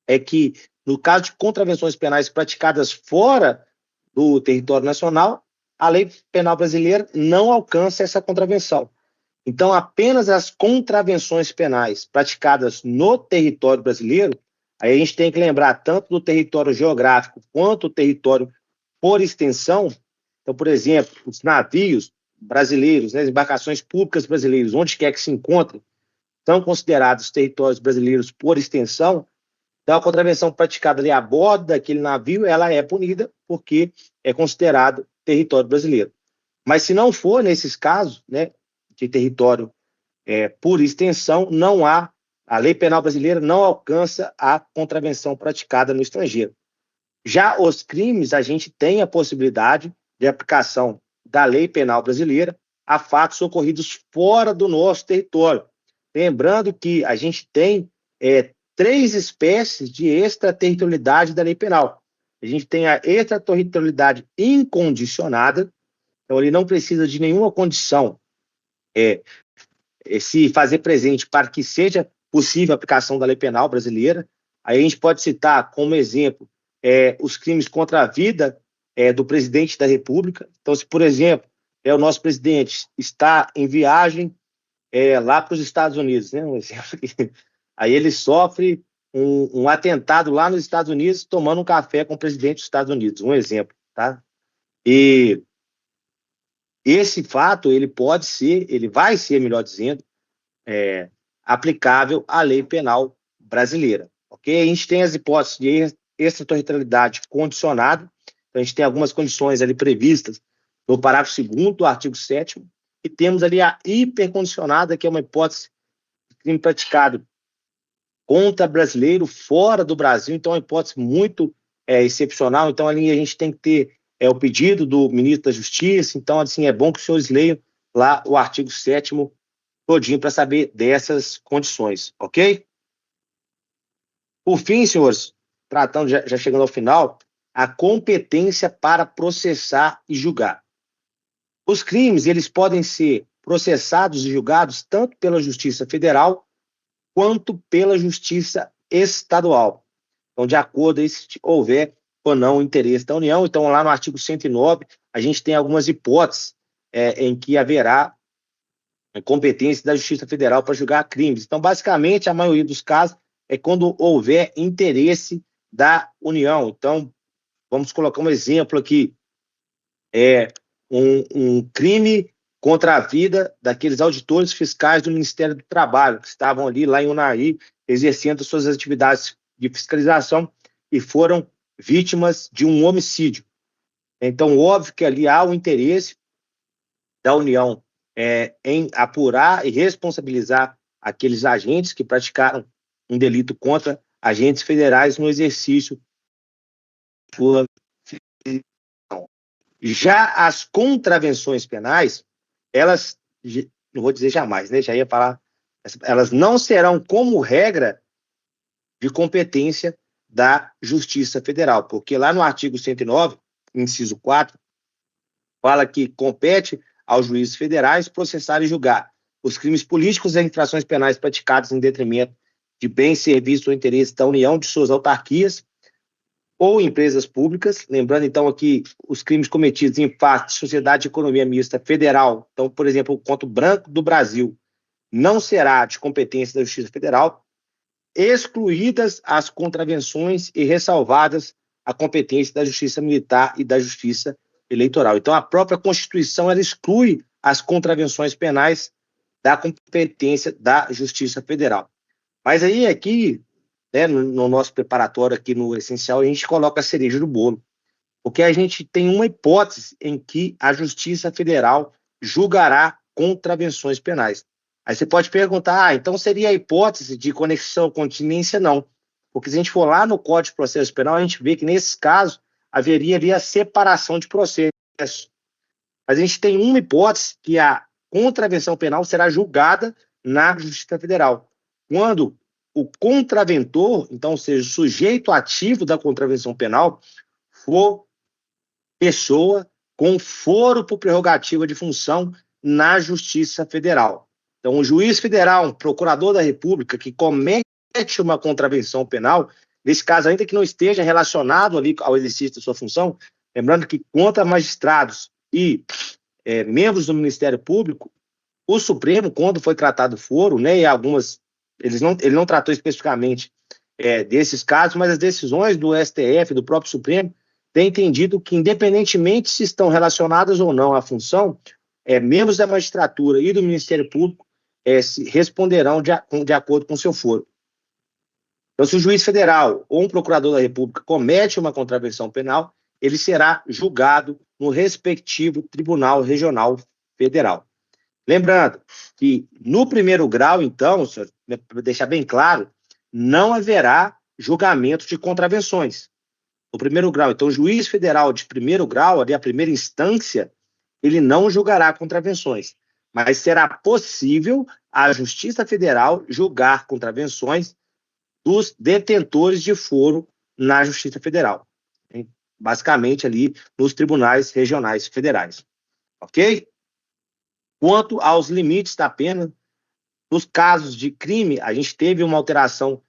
é que no caso de contravenções penais praticadas fora do território nacional, a lei penal brasileira não alcança essa contravenção. Então, apenas as contravenções penais praticadas no território brasileiro, aí a gente tem que lembrar tanto do território geográfico quanto do território por extensão. Então, por exemplo, os navios brasileiros, né, as embarcações públicas brasileiras, onde quer que se encontrem, são considerados territórios brasileiros por extensão. Então, a contravenção praticada ali a bordo daquele navio, ela é punida porque é considerado território brasileiro. Mas se não for nesses casos, né, de território por extensão, não há, a lei penal brasileira não alcança a contravenção praticada no estrangeiro. Já os crimes, a gente tem a possibilidade de aplicação da lei penal brasileira a fatos ocorridos fora do nosso território. Lembrando que a gente tem 3 espécies de extraterritorialidade da lei penal. A gente tem a extraterritorialidade incondicionada, então ele não precisa de nenhuma condição se fazer presente para que seja possível a aplicação da lei penal brasileira. Aí a gente pode citar como exemplo os crimes contra a vida do presidente da República. Então, se, por exemplo, o nosso presidente está em viagem lá para os Estados Unidos, né? Um exemplo aqui. Aí ele sofre um atentado lá nos Estados Unidos, tomando um café com o presidente dos Estados Unidos, um exemplo, tá? E esse fato, ele vai ser, melhor dizendo, aplicável à lei penal brasileira, ok? A gente tem as hipóteses de extraterritorialidade condicionada, então a gente tem algumas condições ali previstas no parágrafo 2º do artigo 7º, e temos ali a hipercondicionada, que é uma hipótese de crime praticado contra brasileiro fora do Brasil, então é uma hipótese muito excepcional. Então ali a gente tem que ter o pedido do ministro da Justiça. Então, assim, é bom que os senhores leiam lá o artigo 7º todinho para saber dessas condições, ok? Por fim, senhores, tratando, já chegando ao final, a competência para processar e julgar. Os crimes, eles podem ser processados e julgados tanto pela Justiça Federal quanto pela Justiça Estadual. Então, de acordo se houver ou não o interesse da União. Então, lá no artigo 109, a gente tem algumas hipóteses em que haverá competência da Justiça Federal para julgar crimes. Então, basicamente, a maioria dos casos é quando houver interesse da União. Então, vamos colocar um exemplo aqui, um crime contra a vida daqueles auditores fiscais do Ministério do Trabalho, que estavam ali lá em Unai, exercendo suas atividades de fiscalização e foram vítimas de um homicídio. Então, óbvio que ali há o interesse da União em apurar e responsabilizar aqueles agentes que praticaram um delito contra agentes federais no exercício da sua função. Já as contravenções penais, elas, não vou dizer jamais, né? Já ia falar, elas não serão, como regra, de competência da Justiça Federal, porque lá no artigo 109, inciso 4, fala que compete aos juízes federais processar e julgar os crimes políticos e as infrações penais praticadas em detrimento de bens, serviços ou interesses da União, de suas autarquias ou empresas públicas. Lembrando, então, aqui os crimes cometidos em face de sociedade de economia mista federal. Então, por exemplo, o Conto Branco do Brasil não será de competência da Justiça Federal, excluídas as contravenções e ressalvadas a competência da Justiça Militar e da Justiça Eleitoral. Então, a própria Constituição ela exclui as contravenções penais da competência da Justiça Federal. Mas aí, aqui, né, no nosso preparatório, aqui no Essencial, a gente coloca a cereja do bolo, porque a gente tem uma hipótese em que a Justiça Federal julgará contravenções penais. Aí você pode perguntar, então seria a hipótese de conexão ou continência? Não. Porque se a gente for lá no Código de Processo Penal, a gente vê que, nesses casos, haveria ali a separação de processos. Mas a gente tem uma hipótese que a contravenção penal será julgada na Justiça Federal. Quando o contraventor, então, ou seja, o sujeito ativo da contravenção penal, for pessoa com foro por prerrogativa de função na Justiça Federal. Então, o juiz federal, um procurador da República que comete uma contravenção penal, nesse caso, ainda que não esteja relacionado ali ao exercício da sua função, lembrando que contra magistrados e membros do Ministério Público, o Supremo, quando foi tratado o foro, né, e algumas, ele não tratou especificamente desses casos, mas as decisões do STF, do próprio Supremo, têm entendido que, independentemente se estão relacionadas ou não à função, membros da magistratura e do Ministério Público responderão de acordo com o seu foro. Então, se o juiz federal ou um procurador da República comete uma contravenção penal, ele será julgado no respectivo Tribunal Regional Federal. Lembrando que no primeiro grau, então, para deixar bem claro, não haverá julgamento de contravenções. No primeiro grau, então, o juiz federal de primeiro grau, ali a primeira instância, ele não julgará contravenções, mas será possível a Justiça Federal julgar contravenções dos detentores de foro na Justiça Federal. Basicamente ali nos tribunais regionais federais. Ok? Quanto aos limites da pena, nos casos de crime, a gente teve uma alteração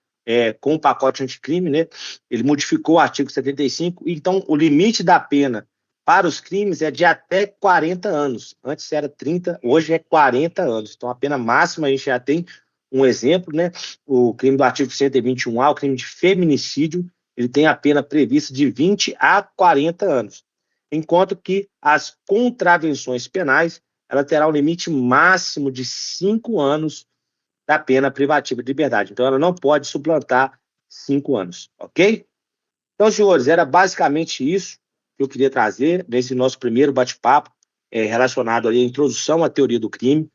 com o pacote anticrime, né? Ele modificou o artigo 75, então o limite da pena para os crimes é de até 40 anos. Antes era 30, hoje é 40 anos. Então a pena máxima, a gente já tem um exemplo, né? O crime do artigo 121A, o crime de feminicídio, ele tem a pena prevista de 20 a 40 anos. Enquanto que as contravenções penais, ela terá um limite máximo de 5 anos da pena privativa de liberdade. Então, ela não pode suplantar 5 anos, ok? Então, senhores, era basicamente isso que eu queria trazer nesse nosso primeiro bate-papo relacionado ali à introdução à teoria do crime.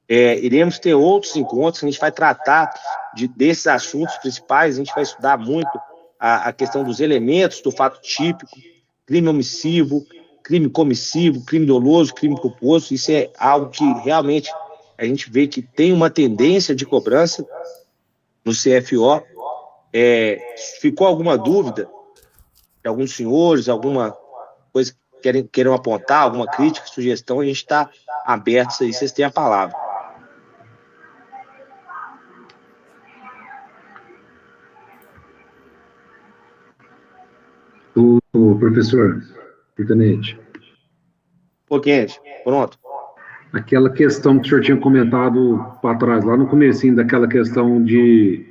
Iremos ter outros encontros, a gente vai tratar desses assuntos principais, a gente vai estudar muito a questão dos elementos do fato típico, crime omissivo, crime comissivo, crime doloso, crime culposo. Isso é algo que realmente a gente vê que tem uma tendência de cobrança no CFO. Ficou alguma dúvida de alguns senhores, alguma coisa que queiram apontar, alguma crítica, sugestão, a gente está aberto aí, vocês têm a palavra. O professor, tenente. Quente, pronto. Aquela questão que o senhor tinha comentado para trás, lá no comecinho daquela questão de,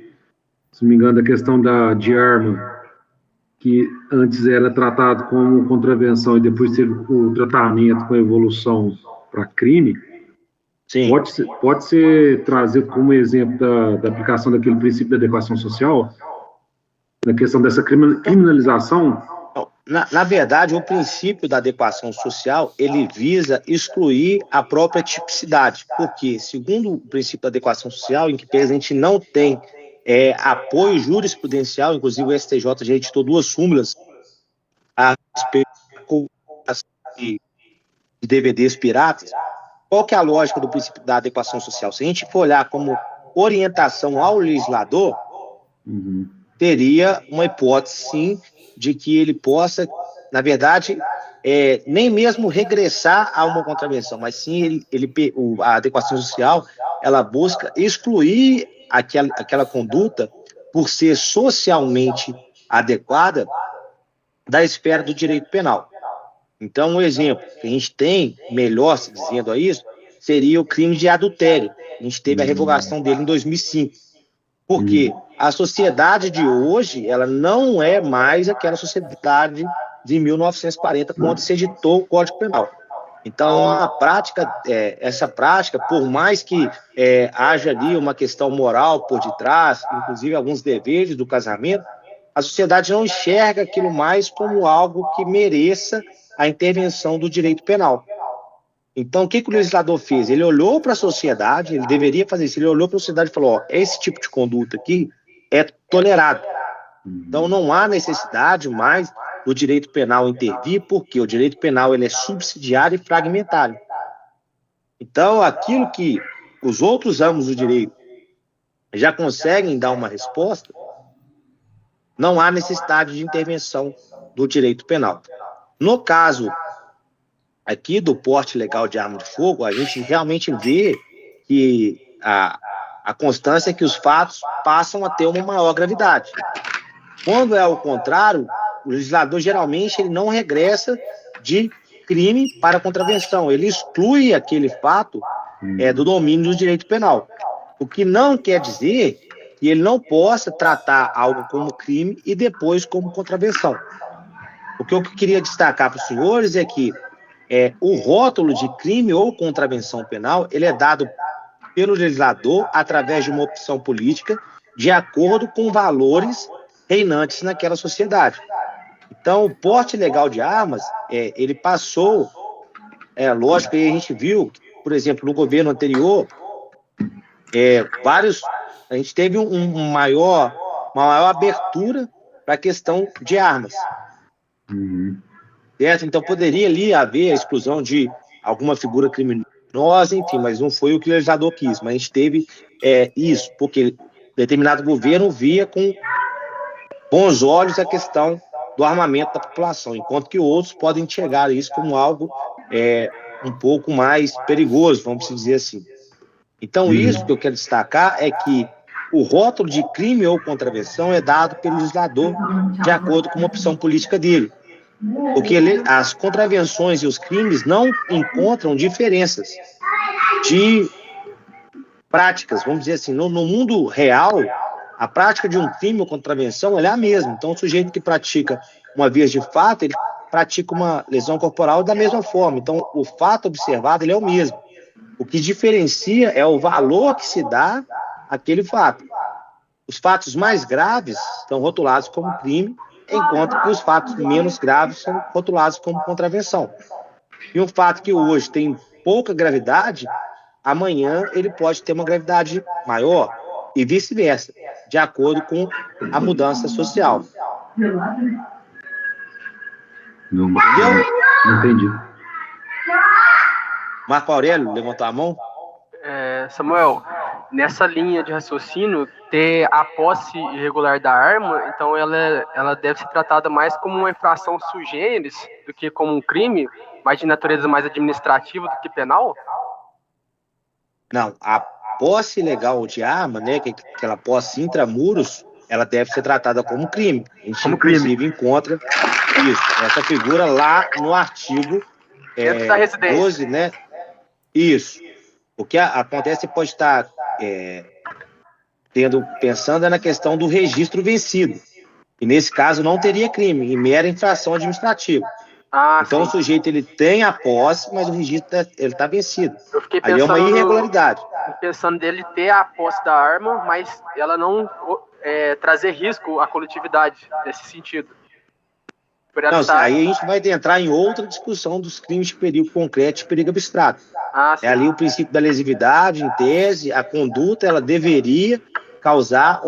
se não me engano, da questão de arma, que antes era tratado como contravenção e depois teve o tratamento com evolução para crime. Sim. Pode ser trazido como exemplo da aplicação daquele princípio da adequação social, na questão dessa criminalização? Na verdade, o princípio da adequação social, ele visa excluir a própria tipicidade, porque, segundo o princípio da adequação social, em que a gente não tem apoio jurisprudencial, inclusive o STJ já editou 2 súmulas a respeito de DVDs piratas. Qual que é a lógica do princípio da adequação social? Se a gente for olhar como orientação ao legislador, teria uma hipótese, sim, de que ele possa, na verdade, nem mesmo regressar a uma contravenção, mas sim a adequação social, ela busca excluir aquela conduta por ser socialmente adequada da esfera do direito penal. Então, um exemplo que a gente tem, melhor se dizendo a isso, seria o crime de adultério. A gente teve a revogação dele em 2005. Porque a sociedade de hoje, ela não é mais aquela sociedade de 1940, quando se editou o Código Penal. Então, essa prática, por mais que haja ali uma questão moral por detrás, inclusive alguns deveres do casamento, a sociedade não enxerga aquilo mais como algo que mereça a intervenção do direito penal. Então, o que o legislador fez? Ele olhou para a sociedade, ele deveria fazer isso, ele olhou para a sociedade e falou, esse tipo de conduta aqui é tolerado. Então, não há necessidade mais do direito penal intervir, porque o direito penal ele é subsidiário e fragmentário. Então, aquilo que os outros ramos do direito já conseguem dar uma resposta, não há necessidade de intervenção do direito penal. No caso aqui do porte legal de arma de fogo, a gente realmente vê que a constância é que os fatos passam a ter uma maior gravidade. Quando é ao contrário, o legislador geralmente ele não regressa de crime para contravenção, ele exclui aquele fato do domínio do direito penal. O que não quer dizer que ele não possa tratar algo como crime e depois como contravenção. O que eu queria destacar para os senhores é que o rótulo de crime ou contravenção penal, ele é dado pelo legislador através de uma opção política de acordo com valores reinantes naquela sociedade. Então, o porte legal de armas, ele passou, lógico, aí a gente viu, por exemplo, no governo anterior, a gente teve uma maior abertura para a questão de armas. Certo? Então, poderia ali haver a exclusão de alguma figura criminosa, enfim, mas não foi o que o legislador quis. Mas a gente teve isso, porque determinado governo via com bons olhos a questão do armamento da população, enquanto que outros podem enxergar isso como algo um pouco mais perigoso, vamos dizer assim. Então, isso que eu quero destacar é que o rótulo de crime ou contravenção é dado pelo legislador de acordo com uma opção política dele. Porque as contravenções e os crimes não encontram diferenças de práticas, vamos dizer assim. No mundo real, a prática de um crime ou contravenção é a mesma. Então, o sujeito que pratica uma via de fato, ele pratica uma lesão corporal da mesma forma. Então, o fato observado ele é o mesmo. O que diferencia é o valor que se dá àquele fato. Os fatos mais graves são rotulados como crime, enquanto que os fatos menos graves são rotulados como contravenção. E um fato que hoje tem pouca gravidade, amanhã ele pode ter uma gravidade maior, e vice-versa, de acordo com a mudança social. Não entendi. Marco Aurélio, levantou a mão? Samuel, nessa linha de raciocínio, ter a posse irregular da arma, então ela deve ser tratada mais como uma infração sui generis do que como um crime, mais de natureza mais administrativa do que penal? Não, a posse ilegal de arma, né, que aquela posse intramuros, ela deve ser tratada como crime. A gente, inclusive, encontra essa figura lá no artigo 12, né? Isso. O que acontece pode estar pensando na questão do registro vencido. E nesse caso não teria crime, e mera infração administrativa. Então o sim. sujeito ele tem a posse, mas o registro ele está vencido. Eu fiquei Aí é uma irregularidade. pensando dele ter a posse da arma, mas ela não trazer risco à coletividade nesse sentido. Por ela Não, estar... aí a gente vai entrar em outra discussão dos crimes de perigo concreto e perigo abstrato. sim. É ali o princípio da lesividade, em tese, a conduta ela deveria causar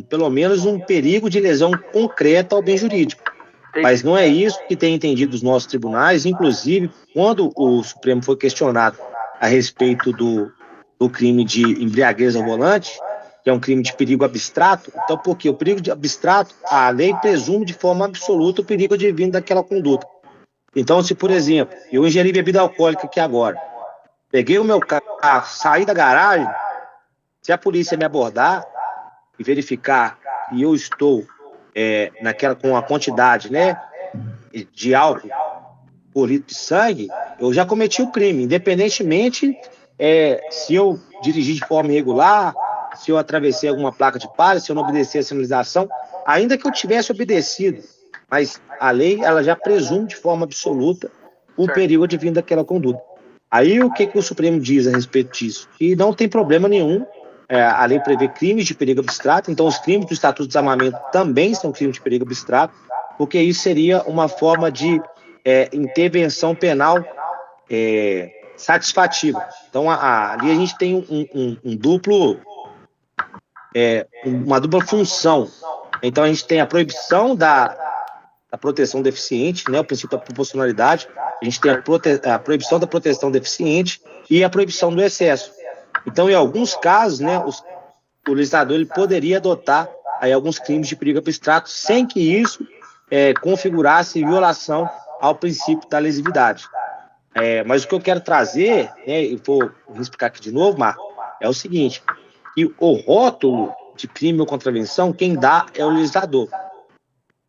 pelo menos um perigo de lesão concreta ao bem jurídico. Entendi. Mas não é isso que tem entendido os nossos tribunais, inclusive quando o Supremo foi questionado a respeito do crime de embriaguez ao volante, que é um crime de perigo abstrato. Então, por quê? O perigo de abstrato, a lei presume de forma absoluta o perigo advindo daquela conduta. Então, se, por exemplo, eu ingeri bebida alcoólica aqui agora, peguei o meu carro, saí da garagem, se a polícia me abordar e verificar que eu estou com a quantidade, né, de álcool por litro de sangue, eu já cometi o crime, independentemente se eu dirigi de forma irregular, se eu atravessei alguma placa de palha, se eu não obedeci a sinalização, ainda que eu tivesse obedecido, mas a lei ela já presume de forma absoluta o perigo advindo daquela conduta. Aí o que o Supremo diz a respeito disso? Que não tem problema nenhum, a lei prevê crimes de perigo abstrato, então os crimes do Estatuto de Desarmamento também são crimes de perigo abstrato, porque isso seria uma forma de intervenção penal satisfativa. Então, ali a gente tem uma dupla função. Então, a gente tem a proibição da proteção deficiente, né, o princípio da proporcionalidade, a gente tem a proibição da proteção deficiente e a proibição do excesso. Então, em alguns casos, né, o legislador ele poderia adotar aí alguns crimes de perigo abstrato sem que isso configurasse violação ao princípio da lesividade. Mas o que eu quero trazer, né, e vou explicar aqui de novo, Marco, é o seguinte, que o rótulo de crime ou contravenção, quem dá é o legislador.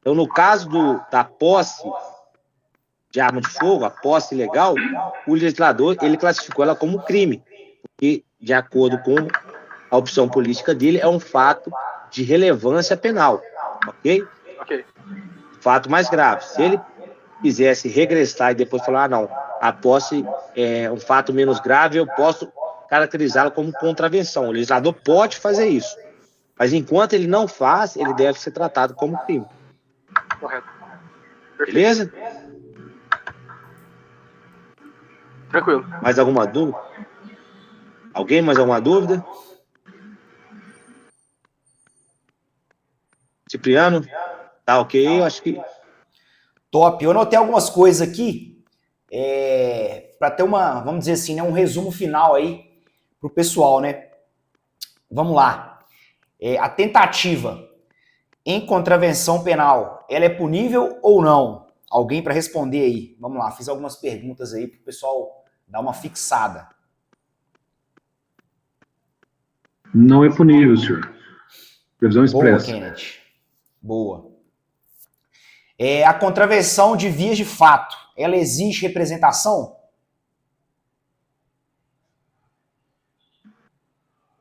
Então, no caso da posse de arma de fogo, a posse ilegal, o legislador ele classificou ela como crime, porque, de acordo com a opção política dele, é um fato de relevância penal, ok? Fato mais grave. Se ele quisesse regressar e depois falar, não, a posse é um fato menos grave, eu posso caracterizá-la como contravenção. O legislador pode fazer isso, mas enquanto ele não faz, ele deve ser tratado como crime. Correto. Beleza? Tranquilo. Mais alguma dúvida? Alguém mais alguma dúvida? Cipriano? Tá ok? Eu acho que... Top. Eu anotei algumas coisas aqui para ter vamos dizer assim, né, um resumo final aí pro pessoal, né? Vamos lá. A tentativa em contravenção penal, ela é punível ou não? Alguém para responder aí. Vamos lá, fiz algumas perguntas aí pro pessoal dar uma fixada. Não é punível, senhor. Previsão expressa. Boa, Kenneth. Boa. A contravenção de vias de fato, ela exige representação?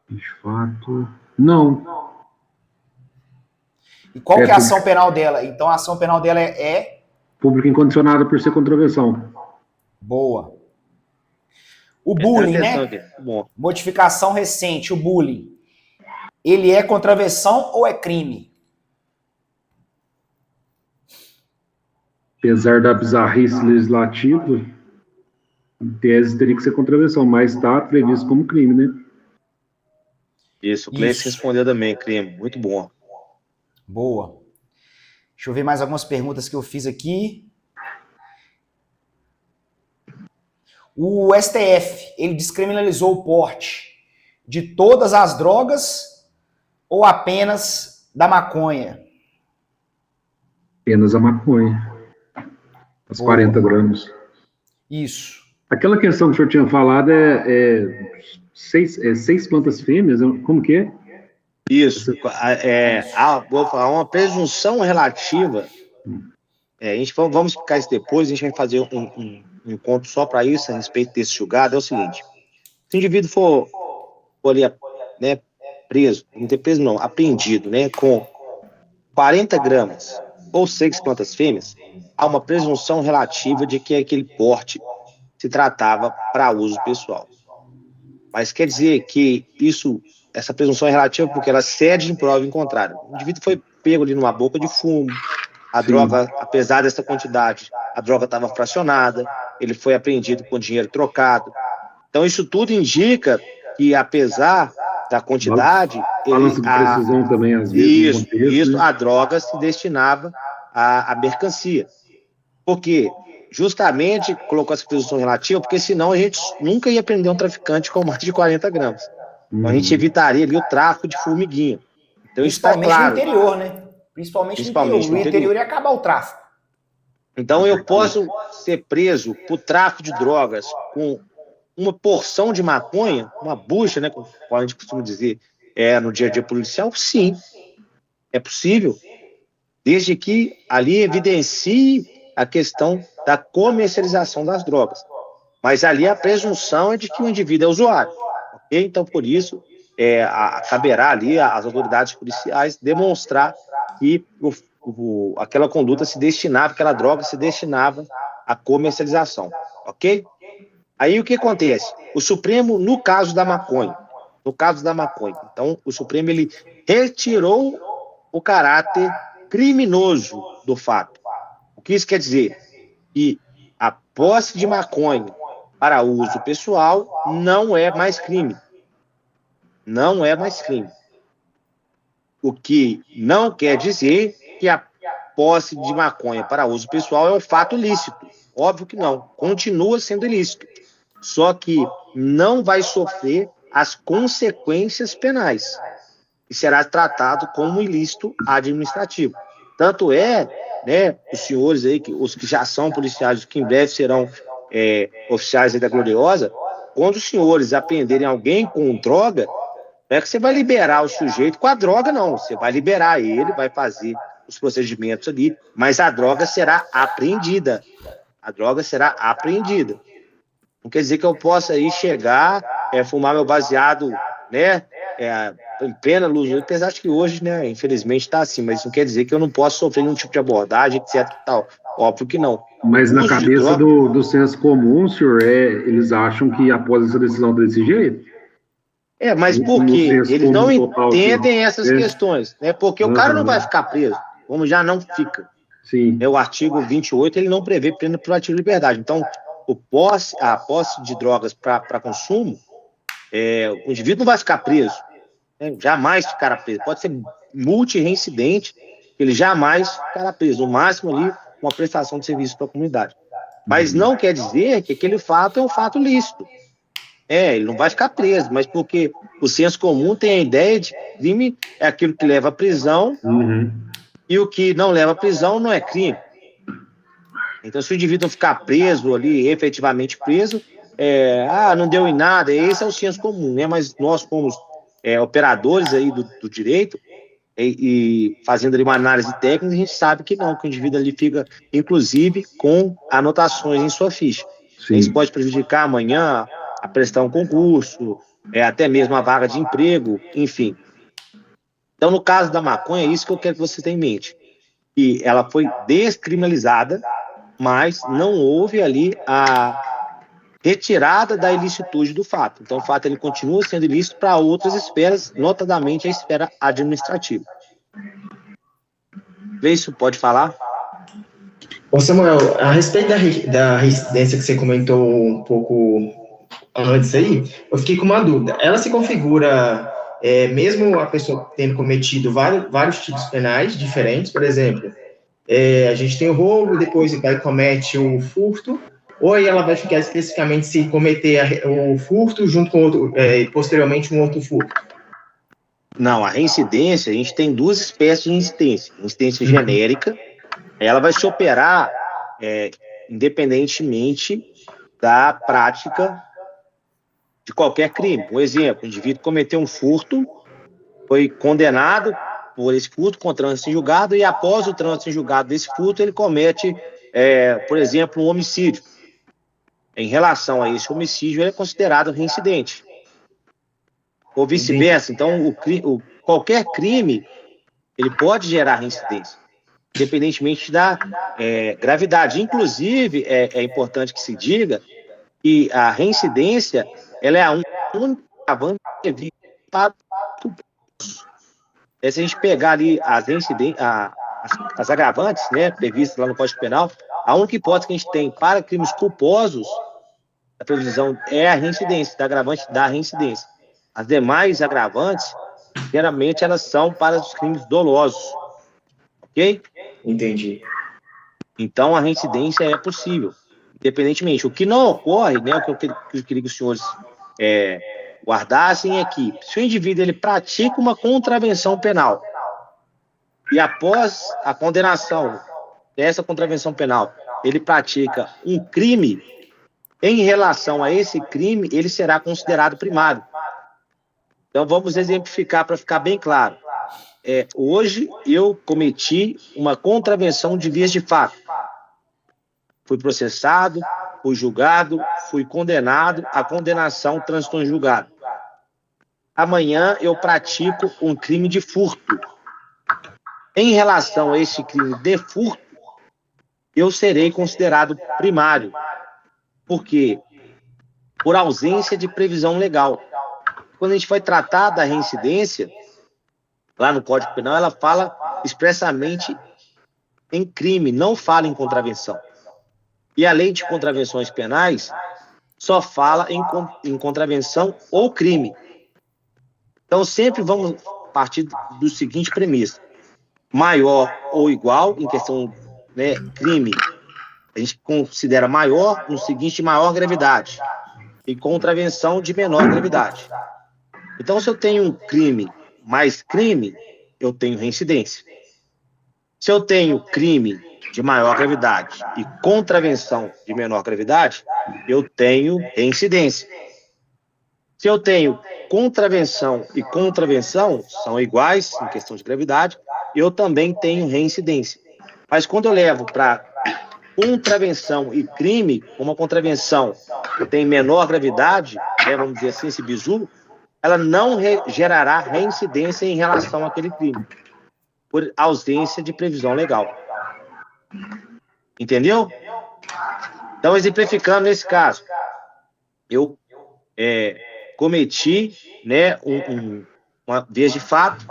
De fato, não. E qual que é a ação penal dela? Então a ação penal dela é... Pública incondicionada por ser contravenção. Boa. O bullying, né? Bom. Modificação recente, o bullying. Ele é contravenção ou é crime? Apesar da bizarrice legislativa, em tese teria que ser contravenção, mas está previsto como crime, né? Isso, o Cleiton respondeu também, crime. Muito bom. Boa. Deixa eu ver mais algumas perguntas que eu fiz aqui. O STF, ele descriminalizou o porte de todas as drogas ou apenas da maconha? Apenas a maconha. As 40 gramas. Isso. Aquela questão que o senhor tinha falado seis plantas fêmeas? Como que é? Isso. Vou falar, uma presunção relativa. Vamos explicar isso depois, a gente vai fazer um encontro só para isso, a respeito desse julgado. É o seguinte: se o indivíduo for ali, preso, não ter preso não, apreendido, né, com 40 gramas ou 6 plantas fêmeas, há uma presunção relativa de que aquele porte se tratava para uso pessoal. Mas quer dizer que essa presunção é relativa porque ela cede em prova em contrário. O indivíduo foi pego ali numa boca de fumo, a droga, apesar dessa quantidade, a droga estava fracionada, ele foi apreendido com dinheiro trocado. Então, isso tudo indica que, apesar da quantidade, Balança de precisão também, às vezes. Isso, a droga se destinava à mercancia. Por quê? Justamente colocou essa presunção relativa, porque senão a gente nunca ia prender um traficante com mais de 40 gramas. Então, a gente evitaria ali o tráfico de formiguinha. Então, isso está claro. No interior, né? Principalmente no interior. No interior ia acabar o tráfico. Então, eu posso ser preso por tráfico de drogas com uma porção de maconha, uma bucha, né, como a gente costuma dizer, no dia a dia policial? Sim, é possível, desde que ali evidencie a questão da comercialização das drogas. Mas ali a presunção é de que o indivíduo é usuário, ok? Então, por isso, caberá ali às autoridades policiais demonstrar que aquela conduta se destinava, aquela droga se destinava à comercialização, ok? Aí o que acontece? O Supremo, no caso da maconha, então o Supremo ele retirou o caráter criminoso do fato. O que isso quer dizer? Que a posse de maconha para uso pessoal não é mais crime. Não é mais crime. O que não quer dizer que a posse de maconha para uso pessoal é um fato ilícito. Óbvio que não. Continua sendo ilícito. Só que não vai sofrer as consequências penais e será tratado como ilícito administrativo. Tanto né, os senhores aí, os que já são policiais, que em breve serão oficiais aí da Gloriosa, quando os senhores apreenderem alguém com droga, não é que você vai liberar o sujeito com a droga, não. Você vai liberar ele, vai fazer os procedimentos ali, mas a droga será apreendida. A droga será apreendida. Não quer dizer que eu possa aí chegar, fumar meu baseado, né, em plena luz, apesar de que hoje, né, infelizmente está assim, mas não quer dizer que eu não possa sofrer nenhum tipo de abordagem, etc e tal. Óbvio que não. Mas na cabeça do senso comum, senhor, eles acham que após essa decisão desse jeito? Mas por quê? Eles não entendem essas questões, né, porque o cara não vai ficar preso, como já não fica. Sim. O artigo 28, ele não prevê pena privativa de liberdade. Então, a posse de drogas para consumo, o indivíduo não vai ficar preso, né? Jamais ficará preso. Pode ser multireincidente, ele jamais ficará preso. O máximo ali, uma prestação de serviço para a comunidade. Mas não quer dizer que aquele fato é um fato lícito. Ele não vai ficar preso, mas porque o senso comum tem a ideia de que crime é aquilo que leva à prisão, e o que não leva à prisão não é crime. Então, se o indivíduo ficar preso ali, efetivamente preso, não deu em nada, esse é o senso comum, né? Mas nós, como operadores aí do direito, e fazendo ali uma análise técnica, a gente sabe que não, que o indivíduo ali fica, inclusive, com anotações em sua ficha. Sim. Isso pode prejudicar amanhã a prestar um concurso, até mesmo a vaga de emprego, enfim. Então, no caso da maconha, é isso que eu quero que você tenha em mente. Que ela foi descriminalizada, mas não houve ali a retirada da ilicitude do fato. Então, o fato ele continua sendo ilícito para outras esferas, notadamente a esfera administrativa. Isso pode falar? Ô Samuel, a respeito da residência que você comentou um pouco antes aí, eu fiquei com uma dúvida. Ela se configura, mesmo a pessoa tendo cometido vários tipos penais diferentes, por exemplo, a gente tem o roubo, depois vai e comete o furto, ou aí ela vai ficar especificamente se cometer o furto junto com outro, posteriormente um outro furto? Não, a reincidência, a gente tem duas espécies de reincidência. Reincidência genérica, ela vai se operar independentemente da prática de qualquer crime. Um exemplo, o indivíduo cometeu um furto, foi condenado por esse furto com trânsito em julgado, e após o trânsito em julgado desse furto, ele comete, por exemplo, um homicídio. Em relação a esse homicídio, ele é considerado reincidente. Ou vice-versa. Então, qualquer crime, ele pode gerar reincidência. independentemente da gravidade. Inclusive, é importante que se diga que a reincidência ela é a única agravante prevista para se a gente pegar ali as agravantes, né, previstas lá no Código Penal, a única hipótese que a gente tem para crimes culposos, a previsão é a reincidência, da agravante da reincidência. As demais agravantes, geralmente, elas são para os crimes dolosos. Ok? Entendi. Então, a reincidência é possível, independentemente. O que não ocorre, né, o que eu queria que os senhores guardassem é que, se o indivíduo ele pratica uma contravenção penal e após a condenação dessa contravenção penal, ele pratica um crime, em relação a esse crime, ele será considerado primário. Então, vamos exemplificar para ficar bem claro. Hoje, eu cometi uma contravenção de vias de fato. Fui processado, fui julgado, fui condenado, a condenação transitou em julgado. Amanhã, eu pratico um crime de furto. Em relação a esse crime de furto, eu serei considerado primário. Por quê? Por ausência de previsão legal. Quando a gente vai tratar da reincidência, lá no Código Penal, ela fala expressamente em crime, não fala em contravenção. E a lei de contravenções penais só fala em contravenção ou crime. Então, sempre vamos partir do seguinte premissa: maior ou igual, em questão, né, crime, a gente considera maior no seguinte, maior gravidade, e contravenção de menor gravidade. Então, se eu tenho um crime mais crime, eu tenho reincidência. Se eu tenho crime de maior gravidade e contravenção de menor gravidade, eu tenho reincidência. Se eu tenho contravenção e contravenção, são iguais em questão de gravidade, eu também tenho reincidência. Mas quando eu levo para contravenção e crime, uma contravenção que tem menor gravidade, né, vamos dizer assim, esse bizu, ela não gerará reincidência em relação àquele crime, por ausência de previsão legal. Entendeu? Então, exemplificando nesse caso, eu cometi, né, uma vez de fato,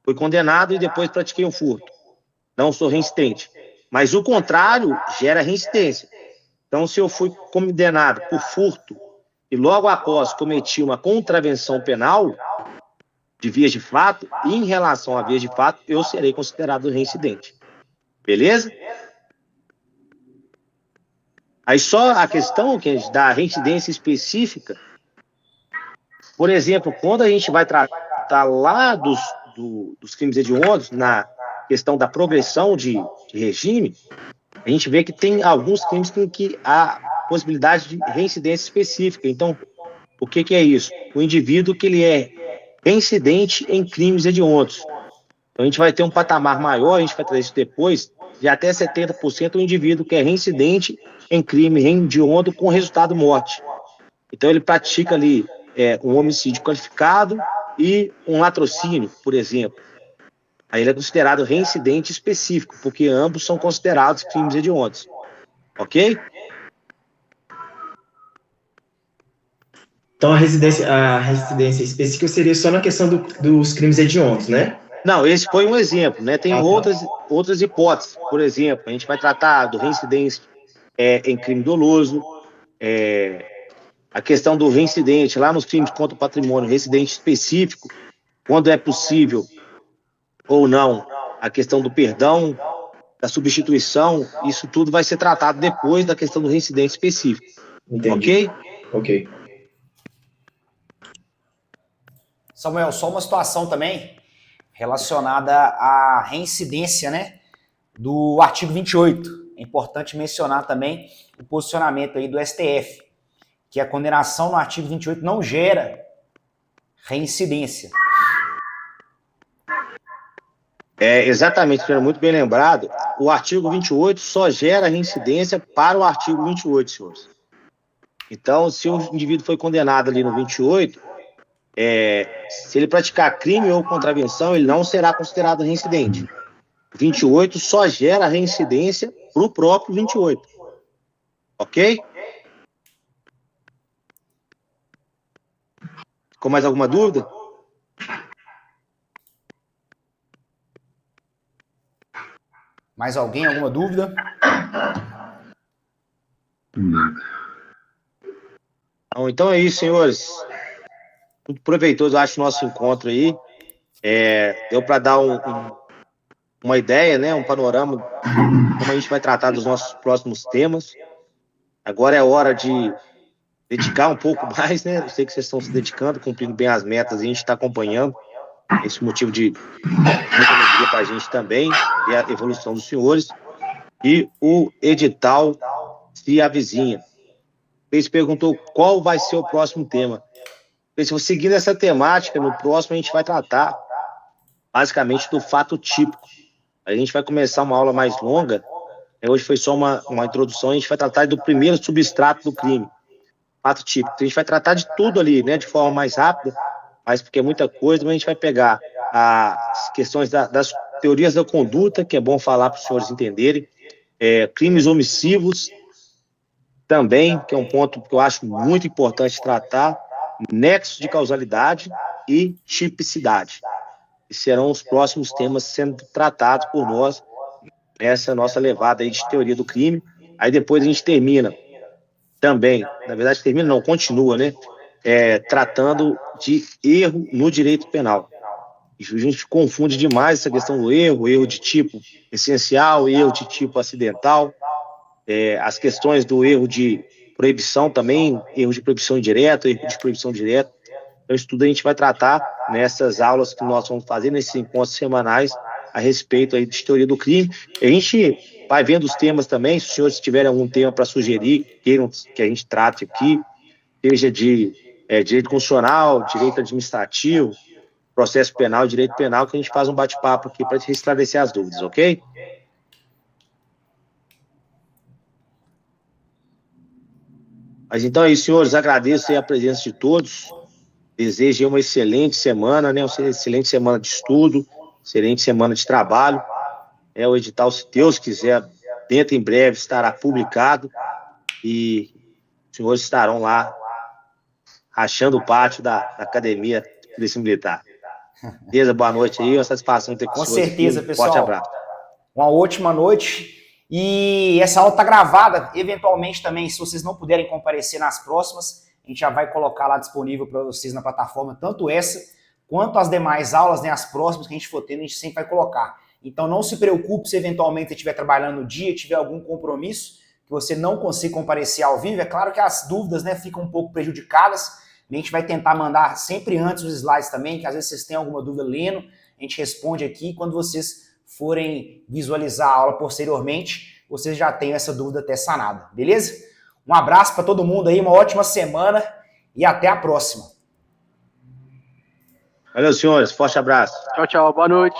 fui condenado e depois pratiquei um furto. Não sou reincidente. Mas o contrário gera reincidência. Então, se eu fui condenado por furto e logo após cometi uma contravenção penal de vias de fato, e em relação a vias de fato, eu serei considerado reincidente. Beleza? Aí só a questão da reincidência específica, por exemplo, quando a gente vai tratar lá dos crimes hediondos, na questão da progressão de regime, a gente vê que tem alguns crimes que há possibilidade de reincidência específica. Então, o que é isso? O indivíduo que ele é reincidente em crimes hediondos. Então, a gente vai ter um patamar maior, a gente vai trazer isso depois, de até 70% o indivíduo que é reincidente em crime hediondo com resultado morte. Então, ele pratica ali um homicídio qualificado e um latrocínio, por exemplo. Aí ele é considerado reincidente específico, porque ambos são considerados crimes hediondos. Ok? Então, a reincidência específica seria só na questão dos crimes hediondos, né? Não, esse foi um exemplo, né? Tem outras hipóteses. Por exemplo, a gente vai tratar do reincidência em crime doloso, a questão do reincidente lá nos crimes contra o patrimônio, reincidente específico, quando é possível ou não, a questão do perdão, da substituição, isso tudo vai ser tratado depois da questão do reincidente específico. Entendi. Ok? Ok. Samuel, só uma situação também relacionada à reincidência, né, do artigo 28. É importante mencionar também o posicionamento aí do STF, que a condenação no artigo 28 não gera reincidência. Exatamente, muito bem lembrado. O artigo 28 só gera reincidência para o artigo 28, senhores. Então, se o indivíduo foi condenado ali no 28, se ele praticar crime ou contravenção, ele não será considerado reincidente. 28 só gera reincidência para o próprio 28. Ok? Ficou mais alguma dúvida? Mais alguém? Alguma dúvida? Nada. Então é isso, senhores. Muito proveitoso, eu acho, o nosso encontro aí. Deu para dar uma ideia, né, um panorama como a gente vai tratar dos nossos próximos temas. Agora é hora de dedicar um pouco mais, né? Eu sei que vocês estão se dedicando, cumprindo bem as metas, e a gente está acompanhando. Esse motivo de muita alegria para a gente também, e a evolução dos senhores. E o edital se avizinha. Ele perguntou qual vai ser o próximo tema. Se você seguir essa temática, no próximo a gente vai tratar basicamente do fato típico. A gente vai começar uma aula mais longa. Hoje foi só uma introdução. A gente vai tratar do primeiro substrato do crime, fato típico. A gente vai tratar de tudo ali, né, de forma mais rápida, mas porque é muita coisa, mas a gente vai pegar as questões das teorias da conduta, que é bom falar para os senhores entenderem, crimes omissivos também, que é um ponto que eu acho muito importante tratar, nexo de causalidade e tipicidade. E serão os próximos temas sendo tratados por nós nessa nossa levada aí de teoria do crime. Aí depois a gente termina também, na verdade termina não, continua, né? Tratando de erro no direito penal. A gente confunde demais essa questão do erro de tipo essencial, erro de tipo acidental, as questões do erro de proibição também, erro de proibição indireta, erro de proibição direta. Então, isso tudo a gente vai tratar nessas aulas que nós vamos fazer, nesses encontros semanais, a respeito aí de teoria do crime. A gente vai vendo os temas também, se os senhores tiverem algum tema para sugerir, queiram que a gente trate aqui, seja de direito constitucional, direito administrativo, processo penal, direito penal, que a gente faz um bate-papo aqui para esclarecer as dúvidas, ok? Mas então é isso, senhores, agradeço aí a presença de todos, desejo uma excelente semana, né? Uma excelente semana de estudo, excelente semana de trabalho. O edital, se Deus quiser, dentro em breve estará publicado e os senhores estarão lá rachando o pátio da Academia de Polícia Militar. Beleza, boa noite aí, uma satisfação ter com Com os senhores certeza, aqui. pessoal. Forte abraço. Uma ótima noite. E essa aula está gravada, eventualmente também, se vocês não puderem comparecer nas próximas, a gente já vai colocar lá disponível para vocês na plataforma, tanto essa quanto as demais aulas, né, as próximas que a gente for tendo, a gente sempre vai colocar. Então não se preocupe se eventualmente você estiver trabalhando no dia, tiver algum compromisso, que você não consiga comparecer ao vivo. É claro que as dúvidas, né, ficam um pouco prejudicadas, a gente vai tentar mandar sempre antes os slides também, que às vezes vocês têm alguma dúvida lendo, a gente responde aqui, quando vocês forem visualizar a aula posteriormente, vocês já têm essa dúvida até sanada, beleza? Um abraço para todo mundo aí, uma ótima semana e até a próxima. Valeu, senhores, forte abraço. Tchau, tchau, boa noite.